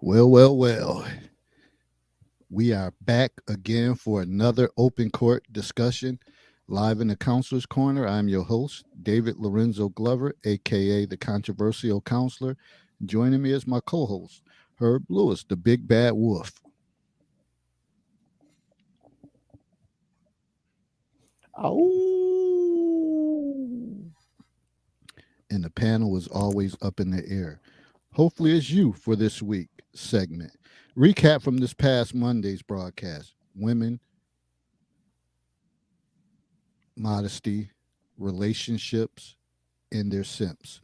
Well, well, well. We are back again for another open court discussion live in the Counselor's Corner. I'm your host, David Lorenzo Glover, aka the Controversial Counselor. Joining me is my co host, Herb Lewis, the Big Bad Wolf. Oh, And the panel is always up in the air. Hopefully, it's you for this week segment. Recap from this past Monday's broadcast: women, modesty, relationships, and their simps.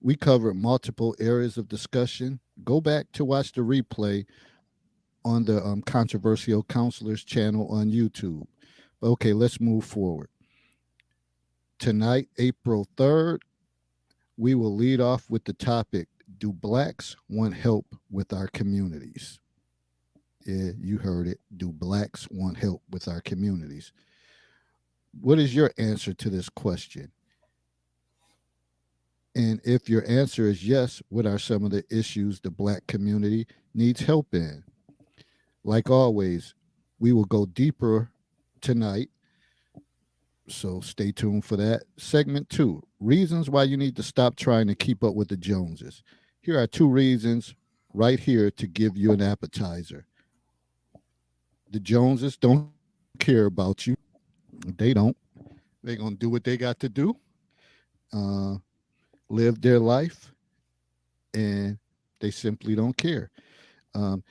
We covered multiple areas of discussion. Go back to watch the replay on the Controversial Counselors channel on YouTube. Okay, let's move forward. Tonight, April 3rd, we will lead off with the topic: do blacks want help with our communities? Yeah, you heard it. Do blacks want help with our communities? What is your answer to this question? And if your answer is yes, what are some of the issues the black community needs help in? Like always, we will go deeper tonight, so stay tuned for that. Segment two: reasons why you need to stop trying to keep up with the Joneses. Here are two reasons right here to give you an appetizer. The Joneses don't care about you, they don't. They're going to do what they got to do, uh, live their life, and they simply don't care. Um,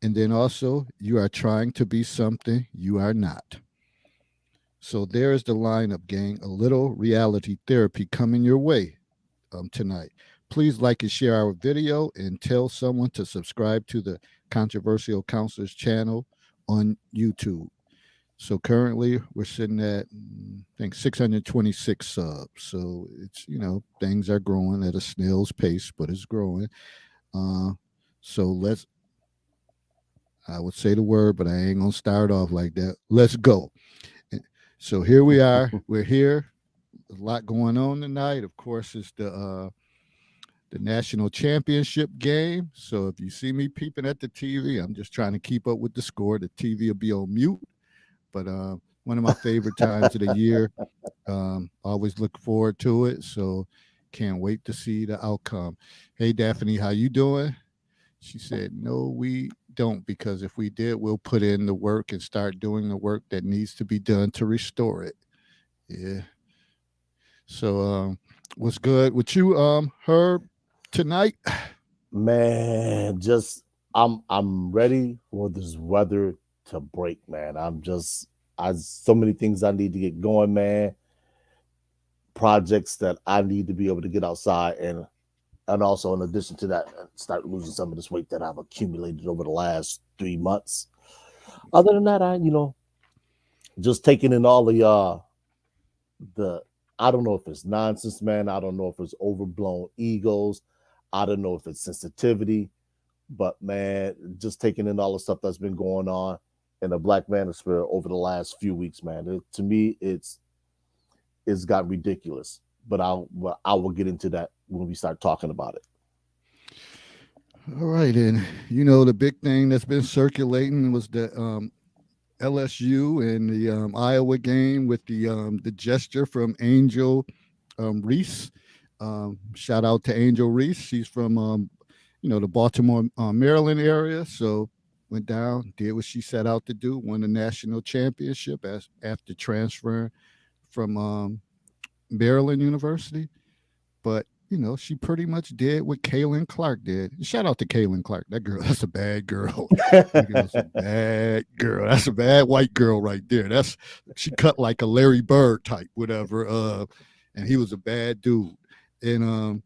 and then also, you are trying to be something you are not. So there is the lineup, gang. A little reality therapy coming your way tonight. Please like and share our video and tell someone to subscribe to the Controversial Counselors channel on YouTube. So currently we're sitting at I think 626 subs. So it's things are growing at a snail's pace, but it's growing. Uh, so let's I would say the word, but I ain't gonna start off like that. Let's go. So here we are. We're here. A lot going on tonight. Of course, it's the national championship game. So if you see me peeping at the TV, I'm just trying to keep up with the score. The TV will be on mute. But one of my favorite times of the year. Always look forward to it. So can't wait to see the outcome. Hey Daphne, how you doing? She said, no, we don't, because if we did, we'll put in the work and start doing the work that needs to be done to restore it. Yeah. So, what's good with you, Herb, tonight? man, just I'm ready for this weather to break, man. I so many things I need to get going, man. Projects that I need to be able to get outside and also in addition to that, start losing some of this weight that I've accumulated over the last 3 months. Other than that, I just taking in all the I don't know if it's nonsense, man. I don't know if it's overblown egos. I don't know if it's sensitivity, but man, just taking in all the stuff that's been going on in the Black Manosphere over the last few weeks, man. To me, it's got ridiculous. But I will get into that when we start talking about it. All right, and the big thing that's been circulating was the LSU and the Iowa game with the gesture from Angel Reese. Shout out to Angel Reese. She's from the Baltimore, Maryland area. So went down, did what she set out to do, won the national championship as after transferring from Maryland University. But she pretty much did what Kaylin Clark did. Shout out to Kaylin Clark. That girl, that's a bad girl. That girl's a bad girl. That's a bad white girl right there. She cut like a Larry Bird type, whatever. And he was a bad dude. And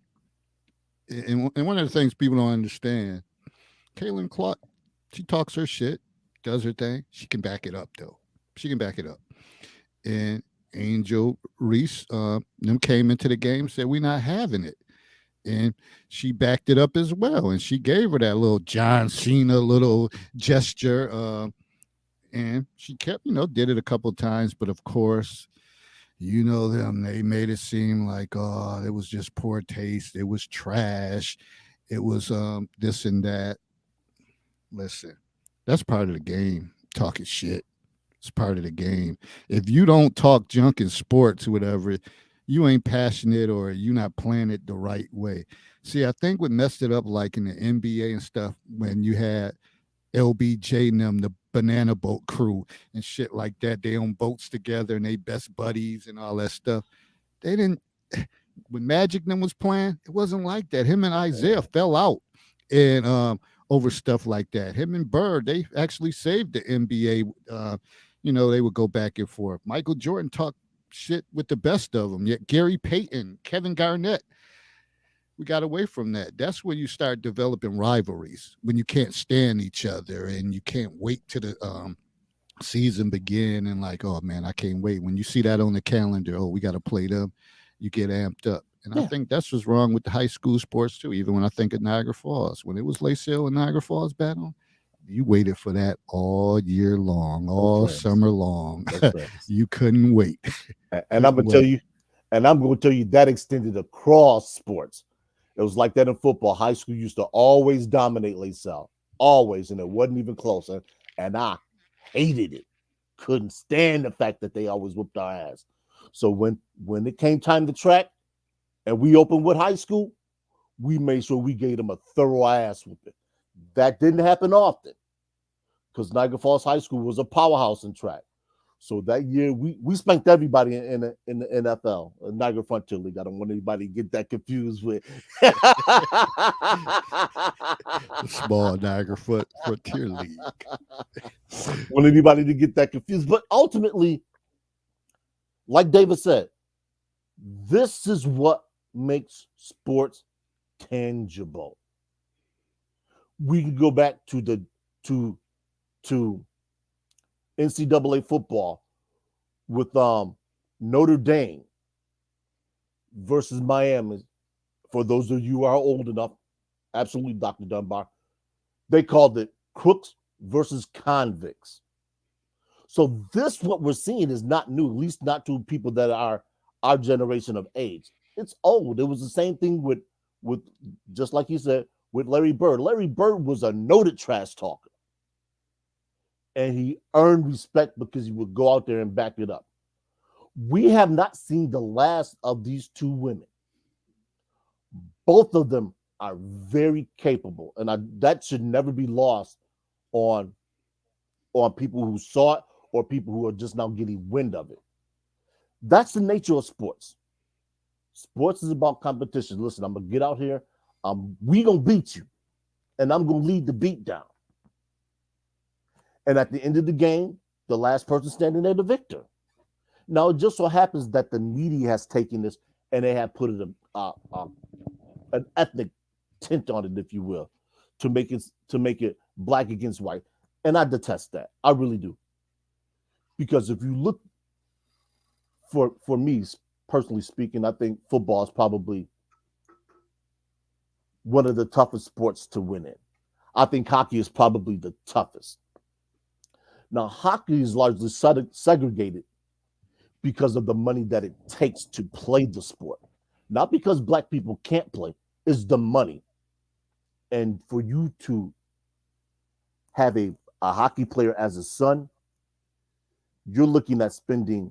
and one of the things people don't understand, Kaylin Clark, she talks her shit, does her thing. She can back it up though. She can back it up. And Angel Reese, them came into the game, said we're not having it, and she backed it up as well. And she gave her that little John Cena little gesture, and she kept, did it a couple of times, but of course, them, they made it seem like, oh, it was just poor taste, it was trash, it was this and that. Listen, that's part of the game. Talking shit. It's part of the game. If you don't talk junk in sports, whatever, you ain't passionate or you're not playing it the right way. See, I think what messed it up, like in the NBA and stuff, when you had LBJ and them, the banana boat crew and shit like that, they own boats together and they best buddies and all that stuff. They didn't, when Magic and them was playing, it wasn't like that. Him and Isaiah fell out and over stuff like that. Him and Bird, they actually saved the NBA. They would go back and forth. Michael Jordan talked shit with the best of them. Yet Gary Payton, Kevin Garnett, we got away from that. That's when you start developing rivalries, when you can't stand each other and you can't wait to the season begin and like, oh man, I can't wait. When you see that on the calendar, oh, we got to play them, you get amped up. And I think that's what's wrong with the high school sports too. Even when I think of Niagara Falls, when it was Lace Hill and Niagara Falls battle, you waited for that all year long, all summer long. You couldn't wait. And I'm gonna tell you, that extended across sports. It was like that in football. High school used to always dominate LaSalle, always, and it wasn't even close. And I hated it. Couldn't stand the fact that they always whooped our ass. So when it came time to track, and we opened with high school, we made sure we gave them a thorough ass whooping. That didn't happen often because Niagara Falls High School was a powerhouse in track. So that year we spanked everybody in the NFL, Niagara Frontier League. I don't want anybody to get that confused with small Niagara Frontier League. Want anybody to get that confused, but ultimately, like David said, this is what makes sports tangible. We can go back to NCAA football with Notre Dame versus Miami. For those of you who are old enough, absolutely, Dr. Dunbar, they called it crooks versus convicts. So this, what we're seeing, is not new, at least not to people that are our generation of age. It's old. It was the same thing with just like you said, with Larry Bird. Larry Bird was a noted trash talker. And he earned respect because he would go out there and back it up. We have not seen the last of these two women. Both of them are very capable, and that should never be lost on people who saw it or people who are just now getting wind of it. That's the nature of sports. Sports is about competition. Listen, I'm going to get out here. We going to beat you, and I'm going to lead the beat down. And at the end of the game, the last person standing there, the victor. Now, it just so happens that the media has taken this and they have put it an ethnic tint on it, if you will, to make it black against white. And I detest that. I really do. Because if you look, for me, personally speaking, I think football is probably one of the toughest sports to win in. I think hockey is probably the toughest. Now, hockey is largely segregated because of the money that it takes to play the sport. Not because black people can't play, it's the money. And for you to have a hockey player as a son, you're looking at spending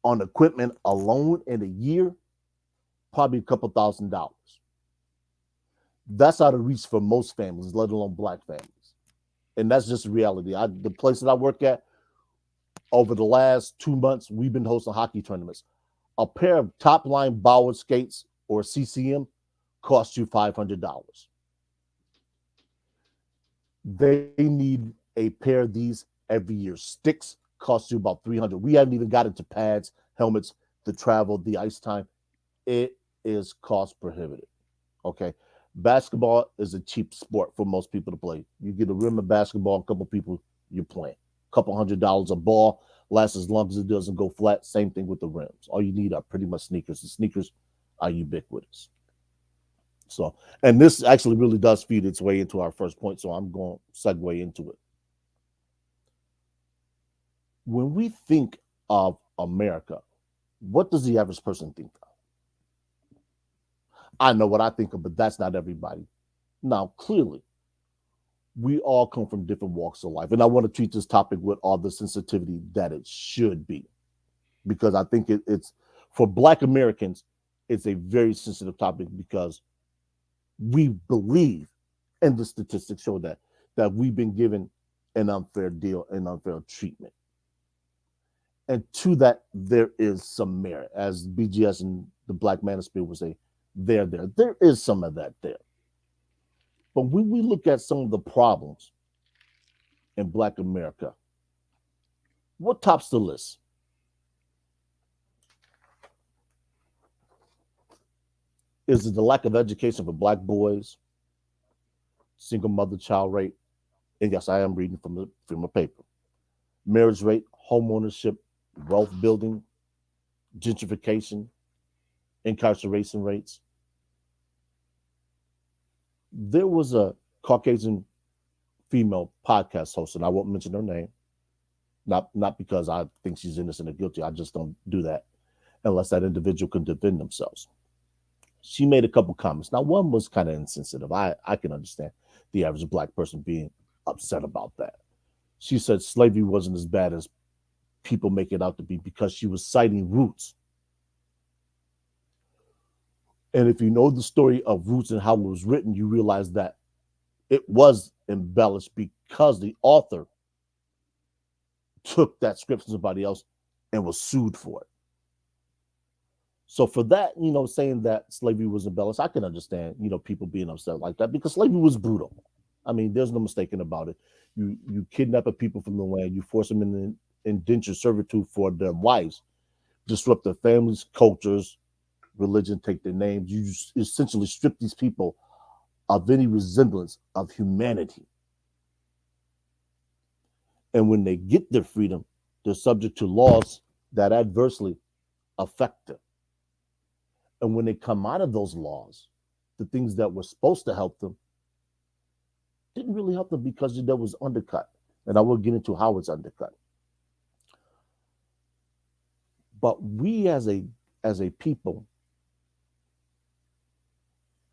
on equipment alone in a year, probably a couple $1,000. That's out of reach for most families, let alone black families. And that's just reality. The place that I work at, over the last 2 months, we've been hosting hockey tournaments. A pair of top line Bauer skates or CCM costs you $500. They need a pair of these every year. Sticks cost you about $300. We haven't even got into pads, helmets, the travel, the ice time. It is cost prohibitive. Okay. Basketball is a cheap sport for most people to play. You get a rim of basketball, a couple people, you're playing. A couple $100 a ball, lasts as long as it doesn't go flat. Same thing with the rims. All you need are pretty much sneakers. The sneakers are ubiquitous. So, and this actually really does feed its way into our first point. So I'm going to segue into it. When we think of America, what does the average person think of? I know what I think of, but that's not everybody. Now, clearly, we all come from different walks of life. And I want to treat this topic with all the sensitivity that it should be, because I think it's for Black Americans, it's a very sensitive topic because we believe, and the statistics show that we've been given an unfair deal and unfair treatment. And to that, there is some merit, as BGS and the Black Manosphere would say, there is some of that there. But when we look at some of the problems in Black America, what tops the list? Is it the lack of education for Black boys, single mother child rate? And yes, I am reading from a paper. Marriage rate, home ownership, wealth building, gentrification, incarceration rates. There was a Caucasian female podcast host, and I won't mention her name, not because I think she's innocent or guilty. I just don't do that unless that individual can defend themselves. She made a couple comments. Now, one was kind of insensitive. I can understand the average Black person being upset about that. She said slavery wasn't as bad as people make it out to be because she was citing Roots. And if you know the story of Roots and how it was written, you realize that it was embellished because the author took that script from somebody else and was sued for it. So for that, saying that slavery was embellished, I can understand, people being upset like that because slavery was brutal. I mean, there's no mistaking about it. You kidnap a people from the land, you force them in indentured servitude for their wives, disrupt their families, cultures, religion, take their names. You essentially strip these people of any resemblance of humanity. And when they get their freedom, they're subject to laws that adversely affect them. And when they come out of those laws, the things that were supposed to help them didn't really help them because that was undercut. And I will get into how it's undercut. But we as a people,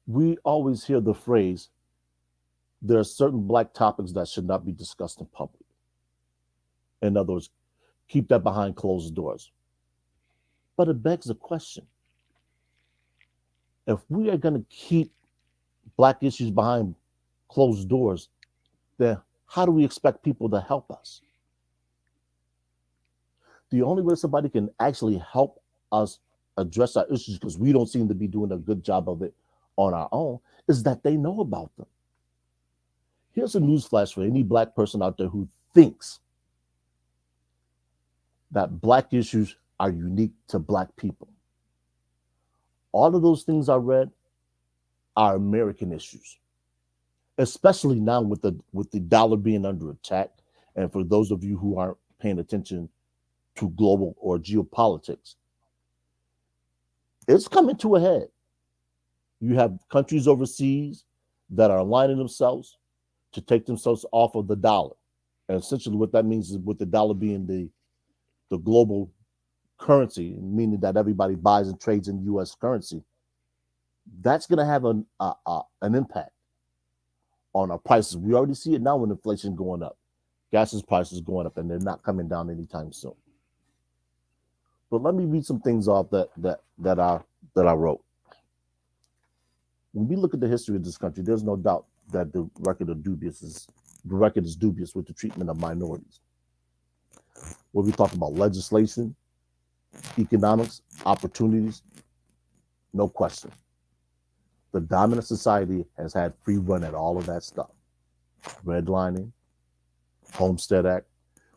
we always hear the phrase, there are certain Black topics that should not be discussed in public. In other words, keep that behind closed doors. But it begs the question, if we are going to keep Black issues behind closed doors, then how do we expect people to help us? The only way somebody can actually help us address our issues, because we don't seem to be doing a good job of it on our own, is that they know about them. Here's a newsflash for any Black person out there who thinks that Black issues are unique to Black people. All of those things I read are American issues, especially now with the dollar being under attack. And for those of you who aren't paying attention to global or geopolitics, it's coming to a head. You have countries overseas that are aligning themselves to take themselves off of the dollar. And essentially what that means is, with the dollar being the global currency, meaning that everybody buys and trades in U.S. currency, that's going to have an impact on our prices. We already see it now with inflation going up. Gas's prices going up, and they're not coming down anytime soon. But let me read some things off that I wrote. When we look at the history of this country, there's no doubt that the record is dubious with the treatment of minorities. When we talk about legislation, economics, opportunities, no question. The dominant society has had free run at all of that stuff. Redlining, Homestead Act,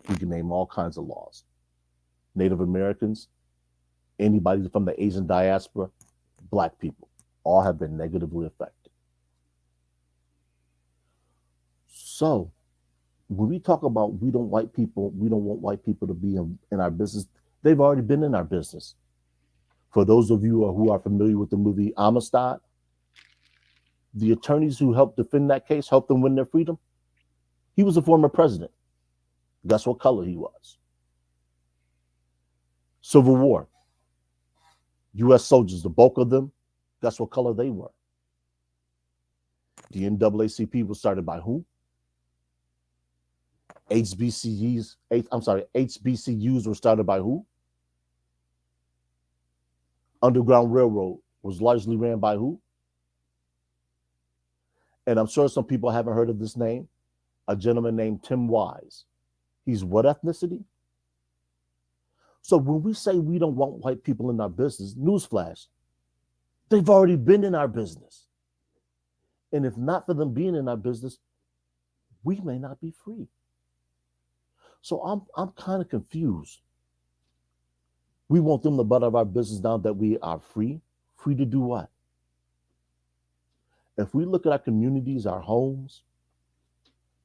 we can name all kinds of laws. Native Americans, anybody from the Asian diaspora, Black people, all have been negatively affected. So when we talk about we don't want white people to be in our business, they've already been in our business. For those of you who are familiar with the movie Amistad, the attorneys who helped defend that case, helped them win their freedom, he was a former president. Guess what color he was? Civil War. U.S. soldiers, the bulk of them, guess what color they were? The NAACP was started by who? HBCUs were started by who? Underground Railroad was largely ran by who? And I'm sure some people haven't heard of this name. A gentleman named Tim Wise. He's what ethnicity? So when we say we don't want white people in our business, newsflash, they've already been in our business. And if not for them being in our business, we may not be free. So I'm kind of confused. We want them to butt out of our business now that we are free. Free to do what? If we look at our communities, our homes,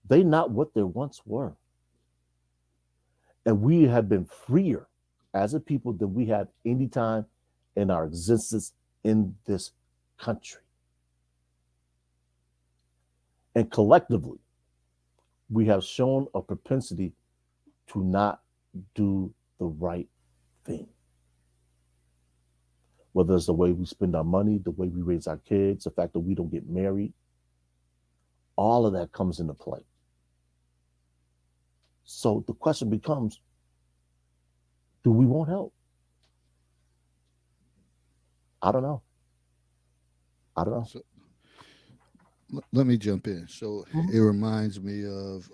they're not what they once were. And we have been freer as a people than we have any time in our existence in this country. And collectively, we have shown a propensity to not do the right thing. Whether it's the way we spend our money, the way we raise our kids, the fact that we don't get married, all of that comes into play. So the question becomes, do we want help? I don't know. So, let me jump in. So it reminds me of,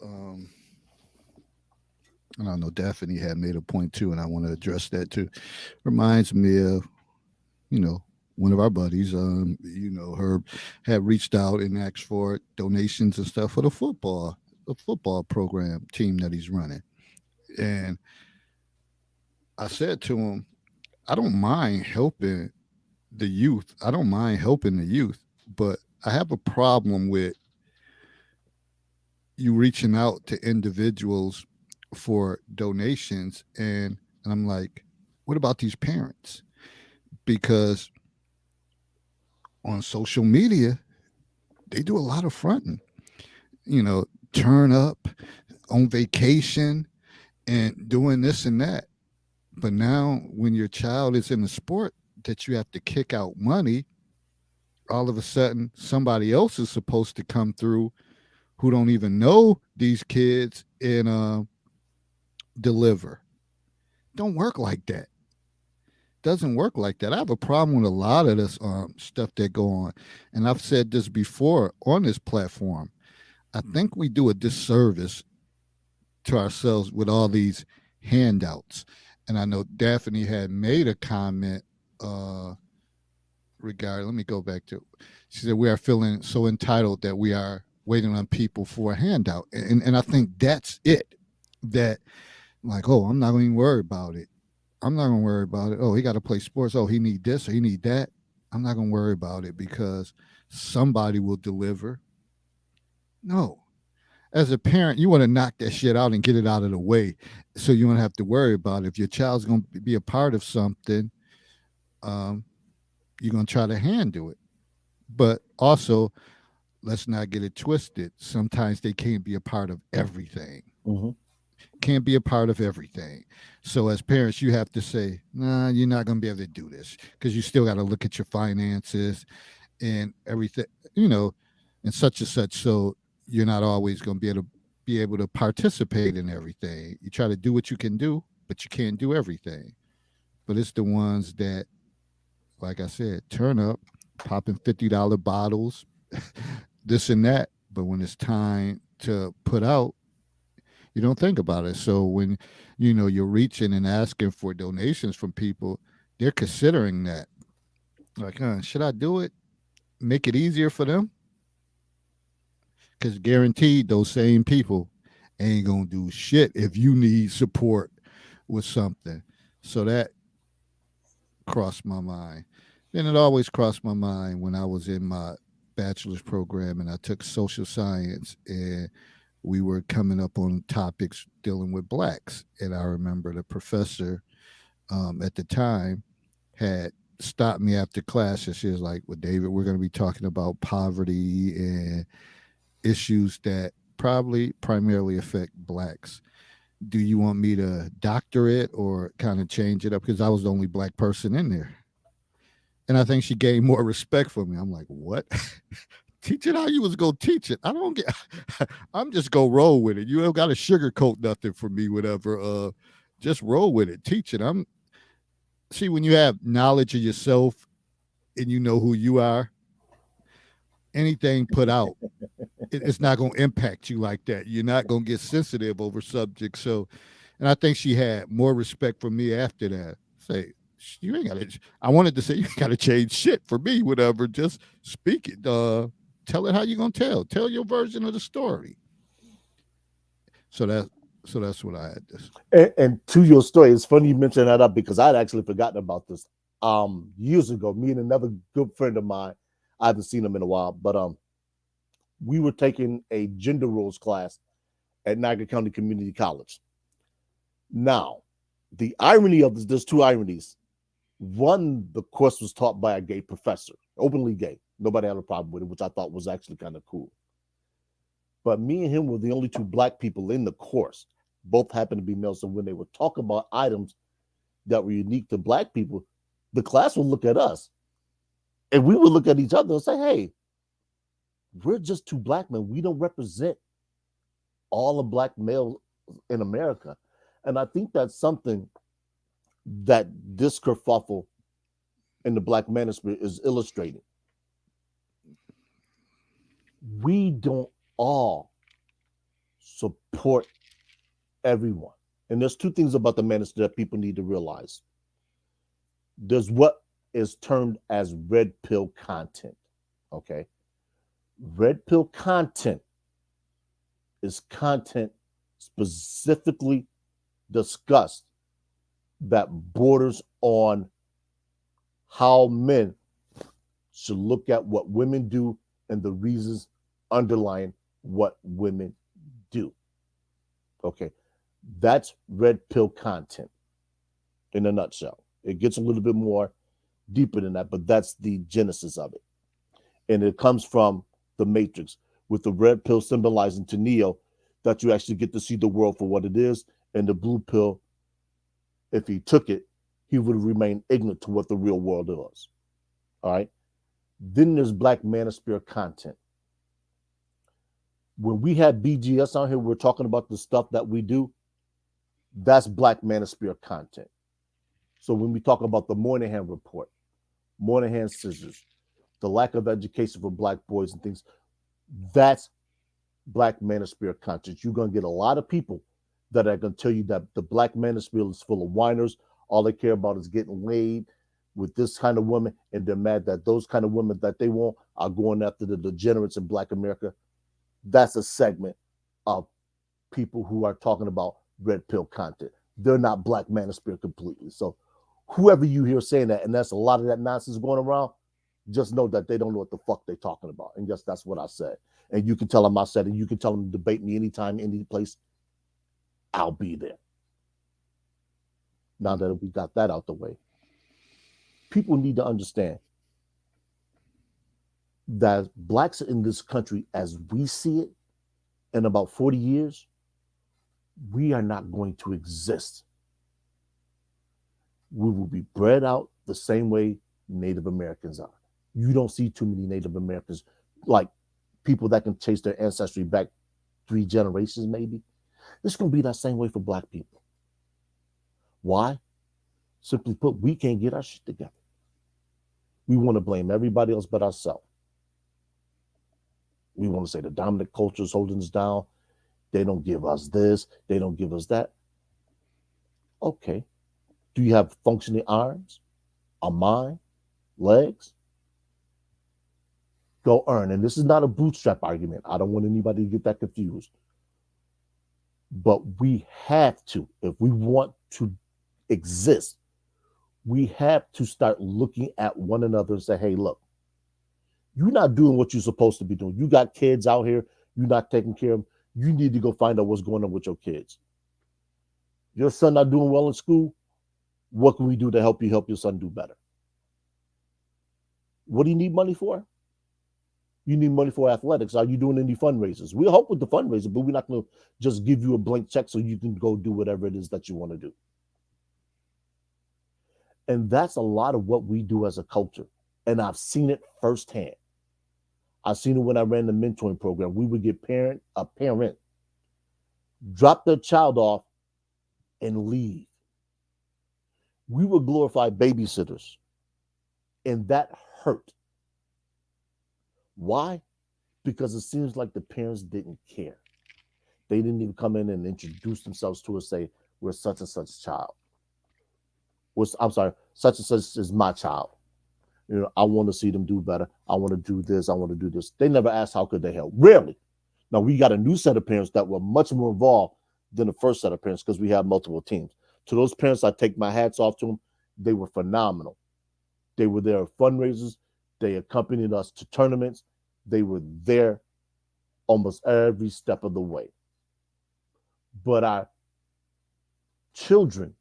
I don't know, Daphne had made a point too, and I want to address that too. Reminds me of, one of our buddies, Herb, had reached out and asked for donations and stuff for the football program team that he's running. And I said to him, I don't mind helping the youth. I don't mind helping the youth, but I have a problem with you reaching out to individuals for donations. And I'm like, what about these parents? Because on social media, they do a lot of fronting, turn up on vacation and doing this and that. But now when your child is in a sport that you have to kick out money, all of a sudden somebody else is supposed to come through who don't even know these kids and deliver. Don't work like that. Doesn't work like that. I have a problem with a lot of this stuff that go on. And I've said this before on this platform. I think we do a disservice to ourselves with all these handouts. And I know Daphne had made a comment regarding, let me go back to, she said, we are feeling so entitled that we are waiting on people for a handout. And I think that's it. That, like, oh, I'm not going to worry about it. I'm not going to worry about it. Oh, he got to play sports. Oh, he need this or he need that. I'm not going to worry about it because somebody will deliver. No. As a parent, you want to knock that shit out and get it out of the way so you don't have to worry about it. If your child's going to be a part of something, you're going to try to handle it. But also, let's not get it twisted. Sometimes they can't be a part of everything. Mm-hmm. Can't be a part of everything. So as parents, you have to say, nah, you're not going to be able to do this because you still got to look at your finances and everything, and such and such. So you're not always going to be able to participate in everything. You try to do what you can do, but you can't do everything. But it's the ones that, like I said, turn up, popping $50 bottles, this and that. But when it's time to put out, you don't think about it. So when you're reaching and asking for donations from people, they're considering that. Like, should I do it? Make it easier for them? Because guaranteed those same people ain't gonna do shit if you need support with something. So that crossed my mind. Then it always crossed my mind when I was in my bachelor's program and I took social science and we were coming up on topics dealing with blacks. And I remember the professor at the time had stopped me after class and she was like, well, David, we're going to be talking about poverty and issues that probably primarily affect blacks. Do you want me to doctor it or kind of change it up? Because I was the only black person in there. And I think she gained more respect for me. I'm like, what? Teach it how you was gonna teach it. I don't get. I'm just gonna roll with it. You don't got to sugarcoat nothing for me. Whatever. Just roll with it. Teach it. I'm see when you have knowledge of yourself and you know who you are. Anything put out, it's not gonna impact you like that. You're not gonna get sensitive over subjects. So, and I think she had more respect for me after that. Say, you ain't got to. I wanted to say you ain't got to change shit for me. Whatever. Just speak it. Tell it how you gonna tell. Tell your version of the story. So that's what I had this. And to your story, it's funny you mentioned that up because I'd actually forgotten about this. Years ago, me and another good friend of mine, I haven't seen him in a while, but we were taking a gender roles class at Niagara County Community College. Now, the irony of this, there's two ironies. One, the course was taught by a gay professor, openly gay. Nobody had a problem with it, which I thought was actually kind of cool. But me and him were the only two black people in the course. Both happened to be males. So when they would talk about items that were unique to black people, the class would look at us and we would look at each other and say, hey, we're just two black men. We don't represent all the black males in America. And I think that's something that this kerfuffle in the Black Manosphere is illustrating. We don't all support everyone. And there's two things about the Manosphere that people need to realize. There's what is termed as red pill content. Okay. Red pill content is content specifically discussed that borders on how men should look at what women do and the reasons underlying what women do. Okay. That's red pill content in a nutshell. It gets a little bit more deeper than that, but that's the genesis of it. And it comes from the Matrix, with the red pill symbolizing to Neo that you actually get to see the world for what it is, and the blue pill, if he took it, he would remain ignorant to what the real world is. All right. Then there's Black Manosphere content. When we had BGS on here, we're talking about the stuff that we do. That's Black Manosphere content. So when we talk about the Moynihan report, Moynihan scissors, the lack of education for black boys and things, that's Black Manosphere content. You're going to get a lot of people that are going to tell you that the Black Manosphere is full of whiners. All they care about is getting laid with this kind of woman, and they're mad that those kind of women that they want are going after the degenerates in Black America. That's a segment of people who are talking about red pill content. They're not Black Manosphere completely. So whoever you hear saying that, and that's a lot of that nonsense going around, just know that they don't know what the fuck they're talking about. And yes, that's what I said. And you can tell them I said it. You can tell them to debate me anytime, any place. I'll be there. Now that we got that out the way, people need to understand that blacks in this country, as we see it, in about 40 years, we are not going to exist. We will be bred out the same way Native Americans are. You don't see too many Native Americans, like people that can trace their ancestry back 3 generations, maybe. It's going to be that same way for black people. Why? Simply put, we can't get our shit together. We want to blame everybody else but ourselves. We want to say the dominant culture is holding us down. They don't give us this. They don't give us that. Okay. Do you have functioning arms, a mind, legs? Go earn. And this is not a bootstrap argument. I don't want anybody to get that confused. But we have to, if we want to exist, we have to start looking at one another and say, hey, look, you're not doing what you're supposed to be doing. You got kids out here, you're not taking care of them. You need to go find out what's going on with your kids. Your son not doing well in school. What can we do to help your son do better? What do you need money for? You need money for athletics. Are you doing any fundraisers? We'll help with the fundraiser, but we're not going to just give you a blank check so you can go do whatever it is that you want to do. And that's a lot of what we do as a culture. And I've seen it firsthand. I seen it when I ran the mentoring program. We would get a parent drop their child off and leave. We would glorify babysitters, and that hurt. Why? Because it seems like the parents didn't care. They didn't even come in and introduce themselves to us, say, we're such and such child. I'm sorry, such and such is my child. I want to see them do better. I want to do this. I want to do this. They never asked how could they help. Rarely. Now we got a new set of parents that were much more involved than the first set of parents because we have multiple teams. To those parents, I take my hats off to them. They were phenomenal. They were there at fundraisers. They accompanied us to tournaments. They were there almost every step of the way. But our children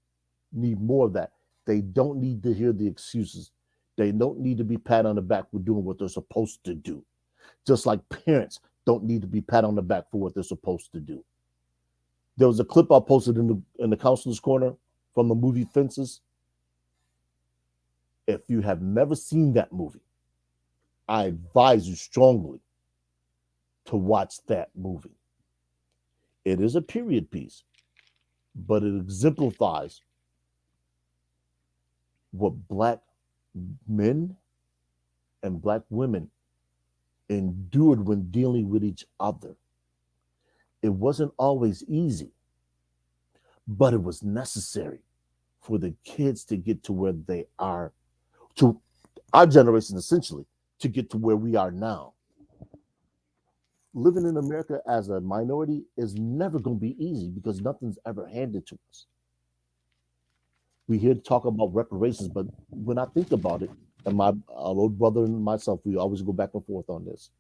need more of that. They don't need to hear the excuses. They don't need to be pat on the back for doing what they're supposed to do. Just like parents don't need to be pat on the back for what they're supposed to do. There was a clip I posted in the counselor's corner from the movie Fences. If you have never seen that movie, I advise you strongly to watch that movie. It is a period piece, but it exemplifies what Black men and Black women endured when dealing with each other. It wasn't always easy, but it was necessary for the kids to get to where they are, to our generation essentially, to get to where we are now. Living in America as a minority is never going to be easy because nothing's ever handed to us. We hear talk about reparations, but when I think about it, and my old brother and myself, we always go back and forth on this.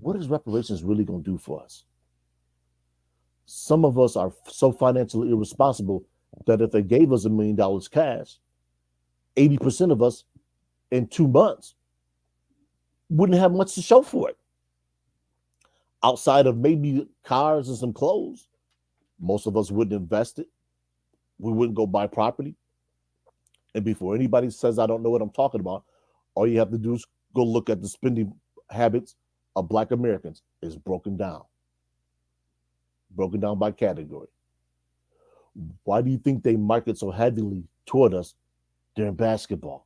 What is reparations really going to do for us? Some of us are so financially irresponsible that if they gave us $1 million cash, 80% of us in 2 months wouldn't have much to show for it. Outside of maybe cars and some clothes, most of us wouldn't invest it. We wouldn't go buy property. And before anybody says I don't know what I'm talking about, all you have to do is go look at the spending habits of Black Americans. It's broken down by category. Why do you think they market so heavily toward us during basketball?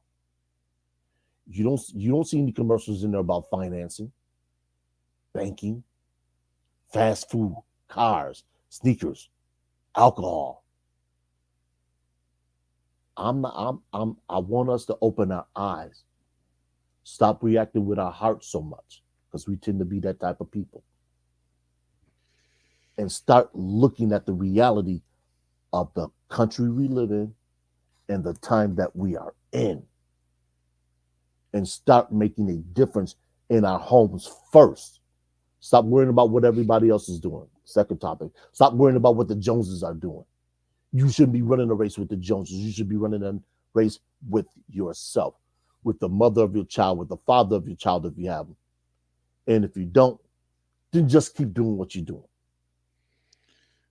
You don't see any commercials in there about financing, banking, fast food, cars, sneakers, alcohol. I want us to open our eyes, stop reacting with our hearts so much, because we tend to be that type of people, and start looking at the reality of the country we live in and the time that we are in, and start making a difference in our homes first. Stop worrying about what everybody else is doing. Second topic. Stop worrying about what the Joneses are doing. You shouldn't be running a race with the Joneses. You should be running a race with yourself, with the mother of your child, with the father of your child if you have them. And if you don't, then just keep doing what you're doing.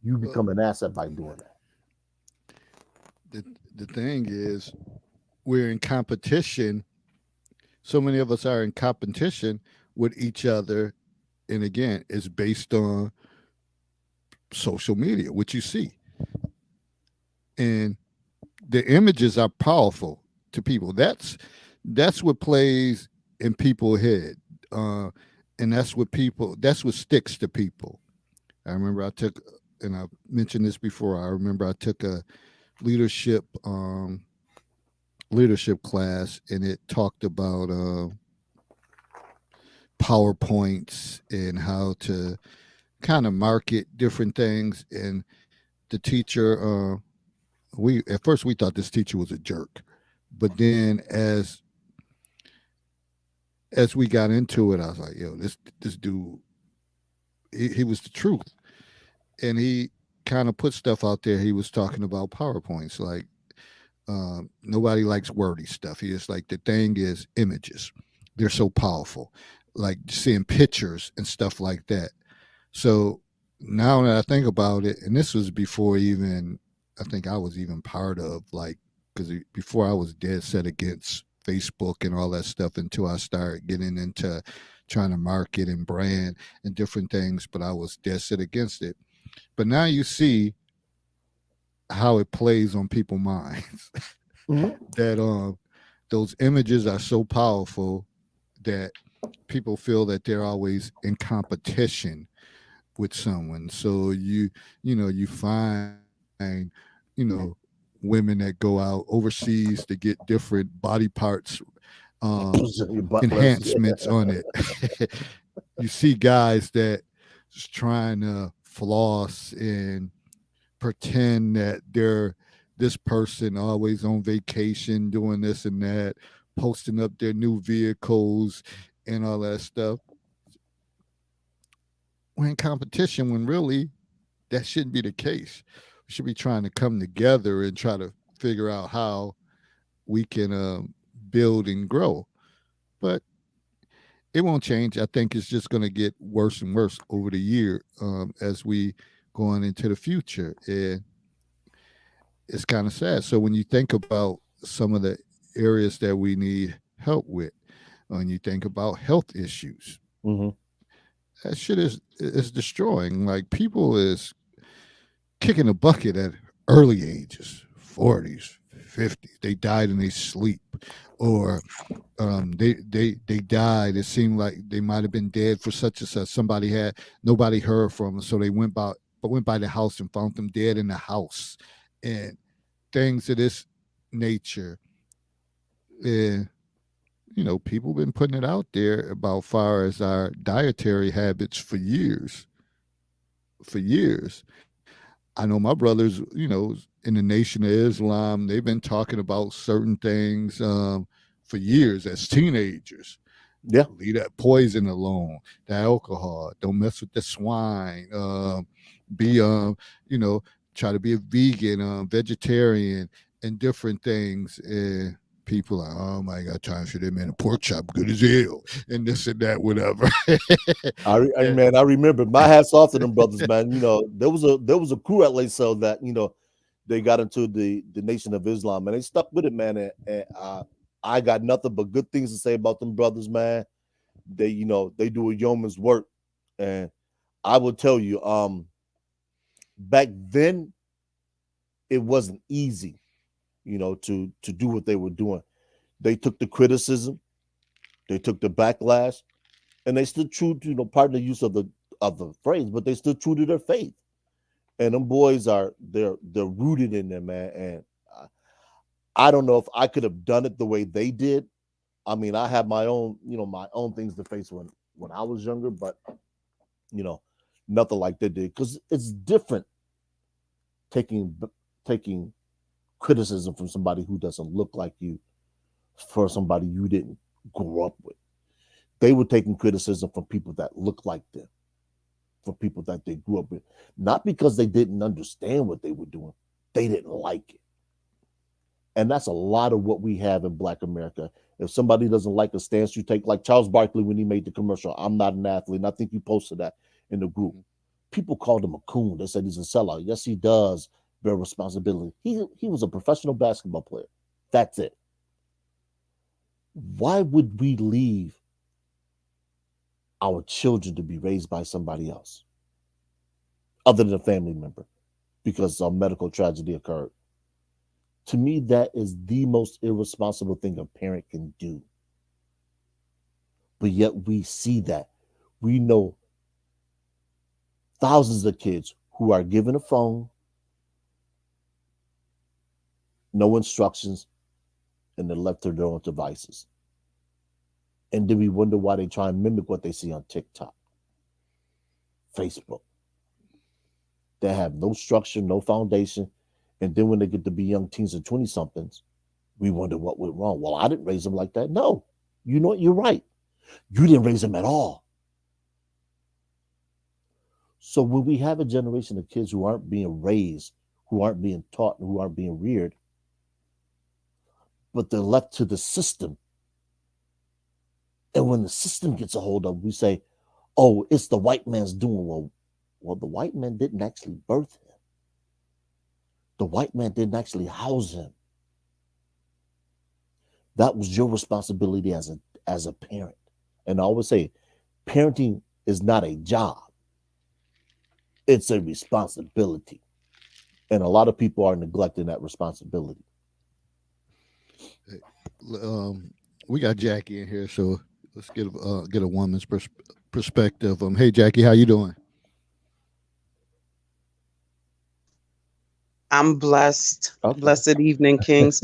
You become an asset by doing that. The thing is, we're in competition. So many of us are in competition with each other. And again, it's based on social media, which you see. And the images are powerful to people. That's what plays in people's head. And that's what sticks to people. I remember and I mentioned this before, I remember I took a leadership class, and it talked about PowerPoints and how to kind of market different things. And the teacher, at first we thought this teacher was a jerk, but then as we got into it, I was like, yo, this dude, he was the truth. And he kind of put stuff out there. He was talking about PowerPoints, like nobody likes wordy stuff. He is like, the thing is images. They're so powerful, like seeing pictures and stuff like that. So now that I think about it, and this was before even, I think I was even part of, like, because before I was dead set against Facebook and all that stuff until I started getting into trying to market and brand and different things, but I was dead set against it. But now you see how it plays on people's minds Mhm. that those images are so powerful that people feel that they're always in competition with someone. So you find, women that go out overseas to get different body parts Your butlers. enhancements on it. You see guys that is trying to floss and pretend that they're this person always on vacation doing this and that, posting up their new vehicles and all that stuff. We're in competition when really that shouldn't be the case. We should be trying to come together and try to figure out how we can build and grow. But it won't change. I think it's just going to get worse and worse over the year as we go on into the future. And it's kind of sad. So when you think about some of the areas that we need help with, when you think about health issues, Hmm. that shit is destroying. Like people is kicking a bucket at early ages, 40s, 50s. They died in their sleep, or they died. It seemed like they might have been dead for such and such. Somebody had nobody heard from them, so they went by the house and found them dead in the house, and things of this nature. And people been putting it out there about far as our dietary habits for years. For years, I know my brothers, in the Nation of Islam, they've been talking about certain things for years as teenagers. Yeah. Leave that poison alone, the alcohol. Don't mess with the swine. Be, try to be a vegan, vegetarian, and different things. And people are, oh my God, time for them, man, a pork chop good as hell, and this and that, whatever. And, Man, I remember. My hats off to them brothers, man. There was a crew at Laso that they got into the Nation of Islam, and they stuck with it, man. And I got nothing but good things to say about them brothers, man. They do a yeoman's work, and I will tell you, back then it wasn't easy, to do what they were doing. They took the criticism, they took the backlash, and they stood true to pardon the use of the phrase, but they stood true to their faith. And them boys they're rooted in them, man. And I don't know if I could have done it the way they did. I mean, I have my own things to face when I was younger, but you know, nothing like they did, because it's different taking taking criticism from somebody who doesn't look like you for somebody you didn't grow up with. They were taking criticism from people that look like them, for people that they grew up with, not because they didn't understand what they were doing, they didn't like it. And that's a lot of what we have in Black America. If somebody doesn't like a stance you take, like Charles Barkley when he made the commercial, I'm not an athlete, and I think you posted that in the group. People called him a coon. They said he's a sellout. Yes, he does bear responsibility. He was a professional basketball player. That's it. Why would we leave our children to be raised by somebody else other than a family member because a medical tragedy occurred? To me, that is the most irresponsible thing a parent can do. But yet we see that. We know thousands of kids who are given a phone, no instructions, and they're left to their own devices. And then we wonder why they try and mimic what they see on TikTok, Facebook. They have no structure, no foundation. And then when they get to be young teens and 20 somethings, we wonder what went wrong. Well, I didn't raise them like that. No, you know what? You're right. You didn't raise them at all. So when we have a generation of kids who aren't being raised, who aren't being taught, and who aren't being reared, but they're left to the system. And when the system gets a hold of them, we say, oh, it's the white man's doing. Well, the white man didn't actually birth him. The white man didn't actually house him. That was your responsibility as a parent. And I always say, parenting is not a job; it's a responsibility, and a lot of people are neglecting that responsibility. We got Jackie in here, so let's get a woman's perspective. Hey, Jackie, how you doing? I'm blessed. Okay. Blessed evening, Kings,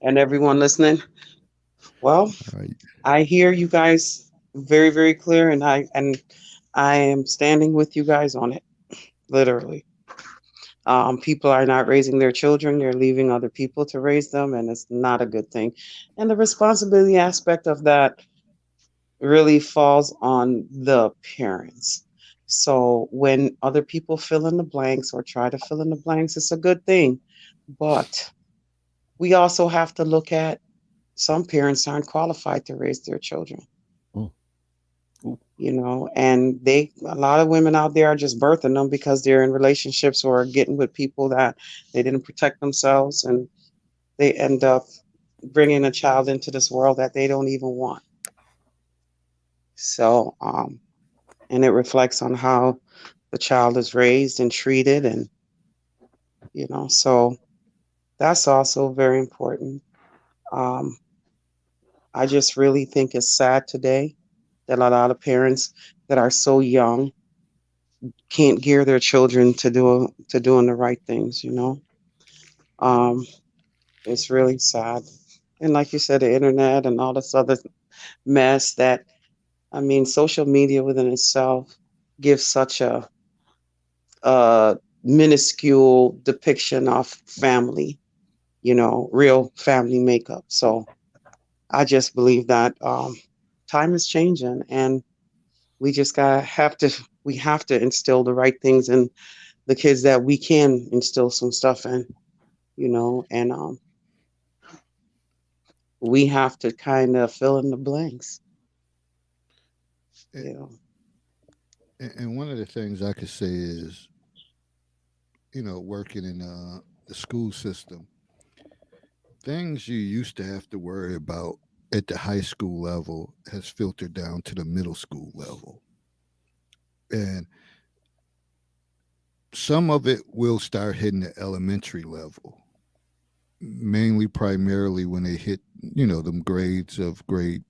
and everyone listening. Well, All right. I hear you guys very, very clear, and I am standing with you guys on it, literally. People are not raising their children; they're leaving other people to raise them, and it's not a good thing. And the responsibility aspect of that really falls on the parents. So when other people fill in the blanks or try to fill in the blanks, it's a good thing, but we also have to look at some parents aren't qualified to raise their children, Mm. Ooh. and a lot of women out there are just birthing them because they're in relationships or getting with people that they didn't protect themselves, and they end up bringing a child into this world that they don't even want. So, and it reflects on how the child is raised and treated, and so that's also very important. Um, I just really think it's sad today that a lot of parents that are so young can't gear their children to doing the right things. Um, it's really sad. And like you said, the internet and all this other mess that, I mean, social media within itself gives such a minuscule depiction of family, real family makeup. So I just believe that time is changing, and we just gotta have to we have to instill the right things in the kids that we can instill some stuff in, and we have to kind of fill in the blanks, And, you know. and one of the things I could say is, working in the school system, things you used to have to worry about at the high school level has filtered down to the middle school level. And some of it will start hitting the elementary level, mainly primarily when they hit, them grades of grade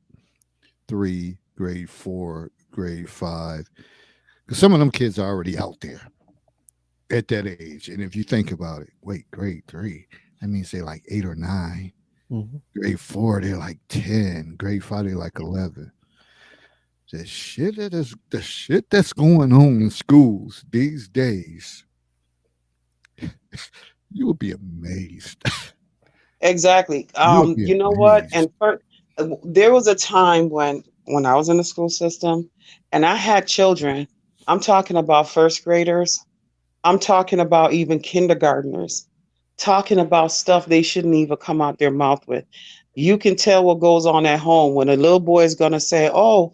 3, grade 4, grade 5. Because some of them kids are already out there at that age. And if you think about it, wait, grade 3, that means they're like 8 or 9. Mhm. Grade 4, they're like 10. Grade 5, they're like 11. The shit that's going on in schools these days, you will be amazed. Exactly. You will be You know what? amazed. And there was a time when I was in the school system, and I had children. I'm talking about first graders. I'm talking about even kindergartners, talking about stuff they shouldn't even come out their mouth with. You can tell what goes on at home when a little boy is gonna say, "Oh,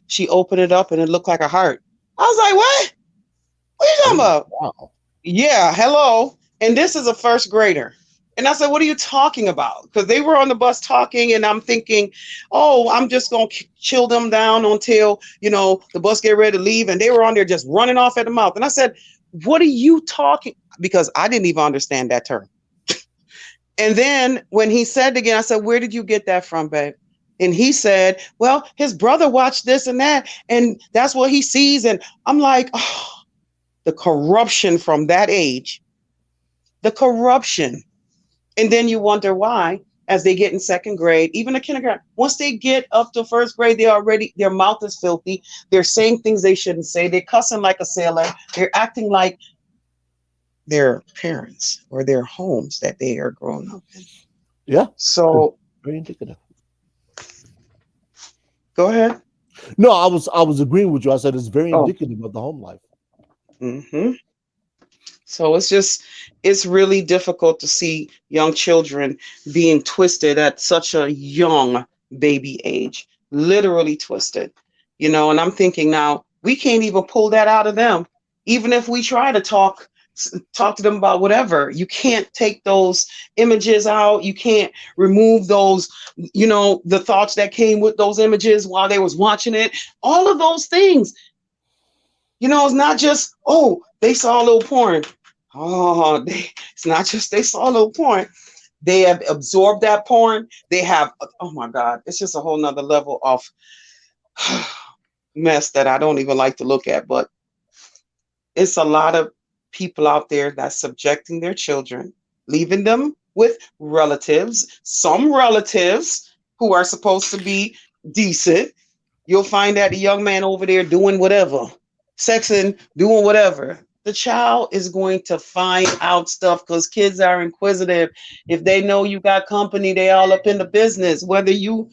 she opened it up and it looked like a heart." I was like, "What? What are you talking Oh, about?" wow. Yeah, hello. And this is a first grader. And I said, "What are you talking about?" Because they were on the bus talking, and I'm thinking, "Oh, I'm just gonna chill them down until the bus get ready to leave." And they were on there just running off at the mouth. And I said, "What are you talking?" Because I didn't even understand that term. And then when he said it again, I said, "Where did you get that from, babe?" And he said, "Well, his brother watched this and that, and that's what he sees." And I'm like, oh, the corruption from that age, the corruption. And then you wonder why, as they get in second grade, even a kindergarten, once they get up to first grade, their mouth is filthy. They're saying things they shouldn't say. They're cussing like a sailor. They're acting like their parents or their homes that they are growing up in. Yeah, it's So very indicative. go ahead. No, I was agreeing with you. I said it's very Oh, indicative of the home life. hmm so it's really difficult to see young children being twisted at such a young baby age, literally twisted. And I'm thinking now we can't even pull that out of them, even if we try to talk. talk to them about whatever. You can't take those images out. You can't remove those, the thoughts that came with those images while they was watching it. All of those things. It's not just, oh, they saw a little porn. Oh, it's not just they saw a little porn. They have absorbed that porn. They have, oh my God, it's just a whole nother level of mess that I don't even like to look at. But it's a lot of people out there that's subjecting their children, leaving them with relatives, some relatives who are supposed to be decent. You'll find that the young man over there doing whatever, sexing, doing whatever. The child is going to find out stuff because kids are inquisitive. If they know you got company, they all up in the business. Whether you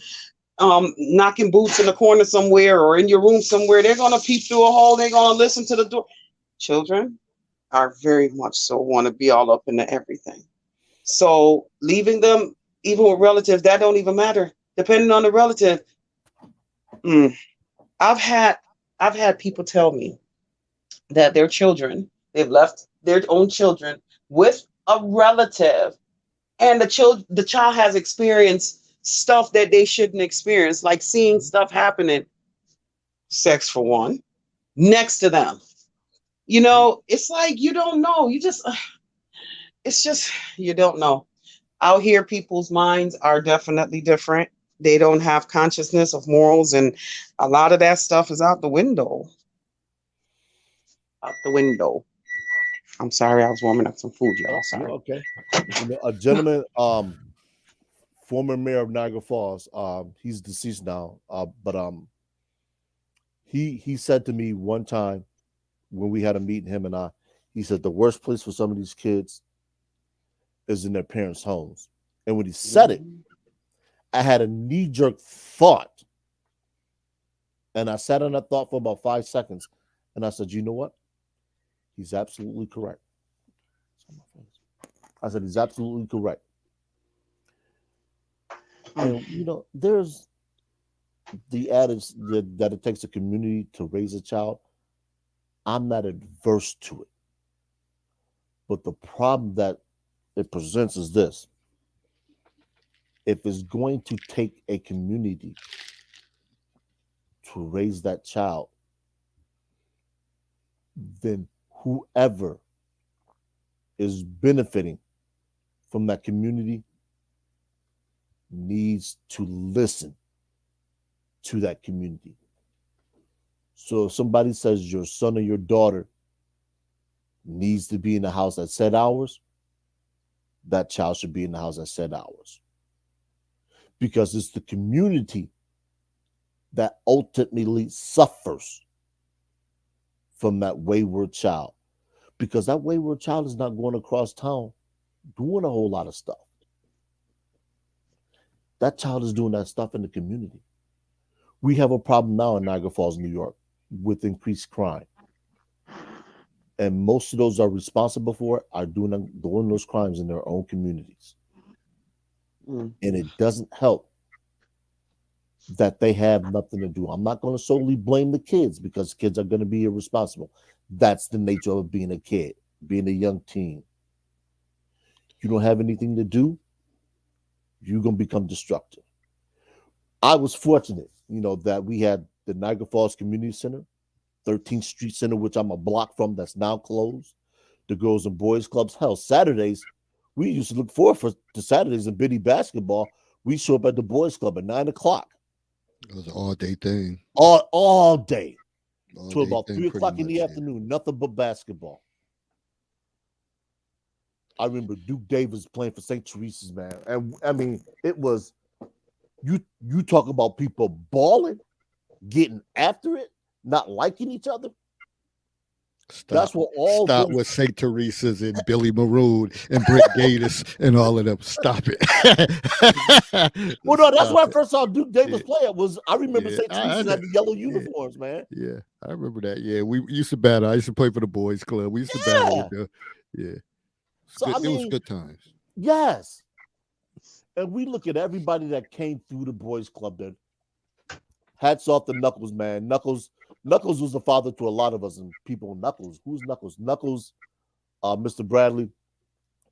knocking boots in the corner somewhere or in your room somewhere, they're gonna peep through a hole. They're gonna listen to the door. Children are very much so want to be all up into everything. So leaving them, even with relatives, that don't even matter. Depending on the relative. I've had people tell me that their children, they've left their own children with a relative, and the child has experienced stuff that they shouldn't experience, like seeing stuff happening, sex for one, next to them. It's like you don't know. It's just you don't know. Out here, people's minds are definitely different. They don't have consciousness of morals, and a lot of that stuff is out the window. Out the window. I'm sorry, I was warming up some food, y'all. Oh, Sorry. okay. A gentleman, former mayor of Niagara Falls, he's deceased now, but he said to me one time when we had a meeting, him and I, he said the worst place for some of these kids is in their parents' homes. And when he said it, I had a knee-jerk thought. And I sat on that thought for about 5 seconds. And I said, you know what? He's absolutely correct. I said, he's absolutely correct. And, there's the adage that it takes a community to raise a child. I'm not adverse to it. But the problem that it presents is this. If it's going to take a community to raise that child, then whoever is benefiting from that community needs to listen to that community. So if somebody says your son or your daughter needs to be in the house at set hours, that child should be in the house at set hours. Because it's the community that ultimately suffers from that wayward child. Because that wayward child is not going across town doing a whole lot of stuff. That child is doing that stuff in the community. We have a problem now in Niagara Falls, New York, with increased crime. And most of those are responsible for it are doing those crimes in their own communities. And it doesn't help that they have nothing to do. I'm not going to solely blame the kids because kids are going to be irresponsible. That's the nature of being a kid, being a young teen. You don't have anything to do, you're going to become destructive. I was fortunate, that we had the Niagara Falls Community Center, 13th Street Center, which I'm a block from, that's now closed. The Girls and Boys Clubs. Hell, Saturdays, we used to look forward to Saturdays in Biddy basketball. We show up at the Boys Club at 9 o'clock. It was an all-day thing. All day. Till about thing, 3 o'clock in the yeah. afternoon. Nothing but basketball. I remember Duke Davis playing for St. Teresa's, man. And I mean, it was you talk about people balling, getting after it, not liking each other. That's what all stop with St. Teresa's and Billy Maroon and Britt Gatus and all of them. Stop it. Well, no, that's why I first saw Duke Davis play. I remember St. Teresa's had the yellow uniforms, man. Yeah, I remember that. Yeah, we used to battle. I used to play for the boys club. We used to battle with them. Yeah. So it was good times. Yes. And we look at everybody that came through the boys club. That hats off to Knuckles, man. Knuckles was the father to a lot of us and people. Knuckles, who's Knuckles? Knuckles Mr. Bradley,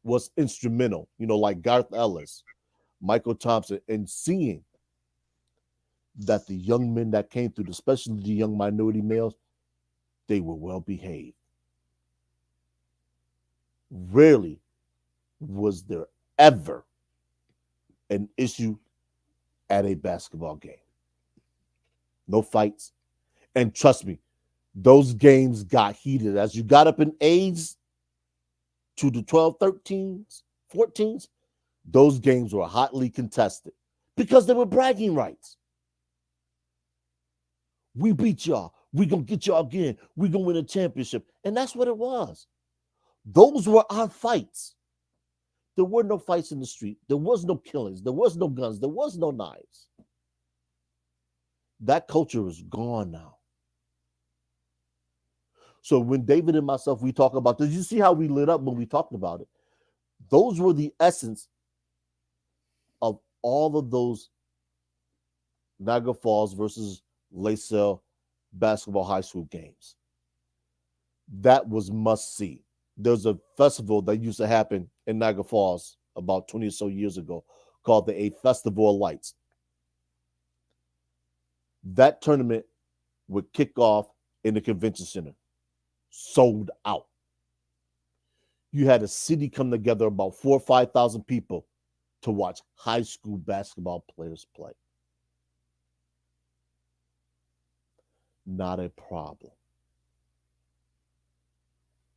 was instrumental, like Garth Ellis, Michael Thompson, in seeing that the young men that came through, especially the young minority males, they were well behaved. Rarely was there ever an issue at a basketball game. No fights. And trust me, those games got heated. As you got up in age to the 12, 13s, 14s, those games were hotly contested because they were bragging rights. We beat y'all. We gonna get y'all again. We gonna win a championship. And that's what it was. Those were our fights. There were no fights in the street. There was no killings. There was no guns. There was no knives. That culture is gone now. So when David and myself, we talk about this, you see how we lit up when we talked about it. Those were the essence of all of those Niagara Falls versus Lacell basketball high school games. That was must see. There's a festival that used to happen in Niagara Falls about 20 or so years ago called the A Festival of Lights. That tournament would kick off in the convention center, sold out. You had a city come together, about 4,000 or 5,000 people, to watch high school basketball players play. Not a problem.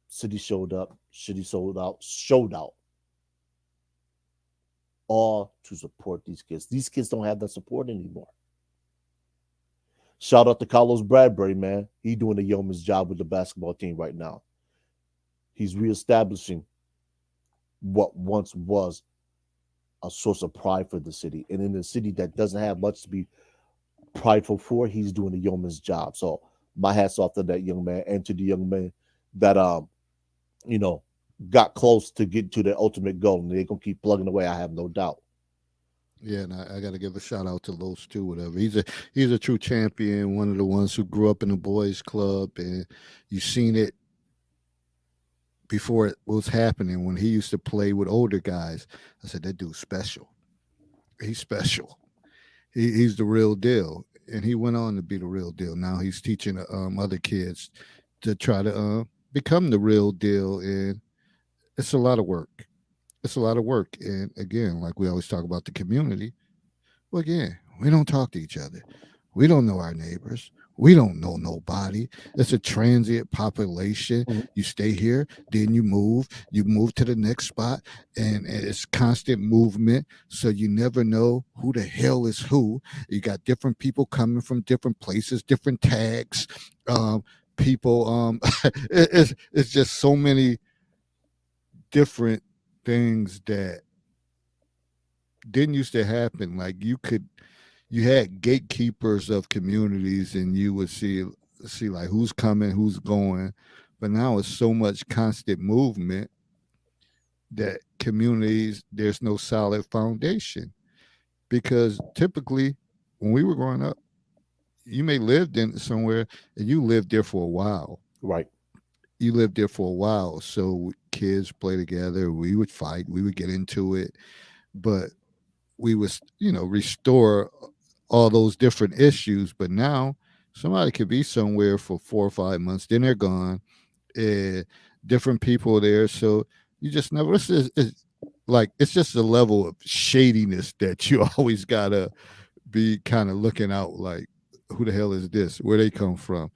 City showed up, city sold out, showed out. All to support these kids. These kids don't have that support anymore. Shout out to Carlos Bradbury, man. He's doing a yeoman's job with the basketball team right now. He's reestablishing what once was a source of pride for the city. And in a city that doesn't have much to be prideful for, he's doing a yeoman's job. So my hat's off to that young man and to the young man that got close to get to their ultimate goal. And they're gonna keep plugging away, I have no doubt. Yeah, and I got to give a shout out to Los too. Whatever, he's a true champion. One of the ones who grew up in the boys' club, and you seen it before it was happening when he used to play with older guys. I said that dude's special. He's special. He's the real deal, and he went on to be the real deal. Now he's teaching other kids to try to become the real deal, and it's a lot of work. It's a lot of work, and again, like we always talk about the community. Well, again, we don't talk to each other. We don't know our neighbors. We don't know nobody. It's a transient population. Mhm. You stay here, then you move to the next spot, and it's constant movement. So you never know who the hell is who. You got different people coming from different places, different tags. People, it's just so many different things that didn't used to happen. Like you had gatekeepers of communities, and you would see like who's coming, who's going. But now it's so much constant movement that communities, there's no solid foundation. Because typically when we were growing up, you may lived in somewhere and you lived there for a while. Right. You lived there for a while. So kids play together, we would fight, we would get into it, but we would, restore all those different issues. But now somebody could be somewhere for 4 or 5 months, then they're gone. And different people there. So you just never, it's like, it's just a level of shadiness that you always gotta be kind of looking out like, who the hell is this? Where they come from?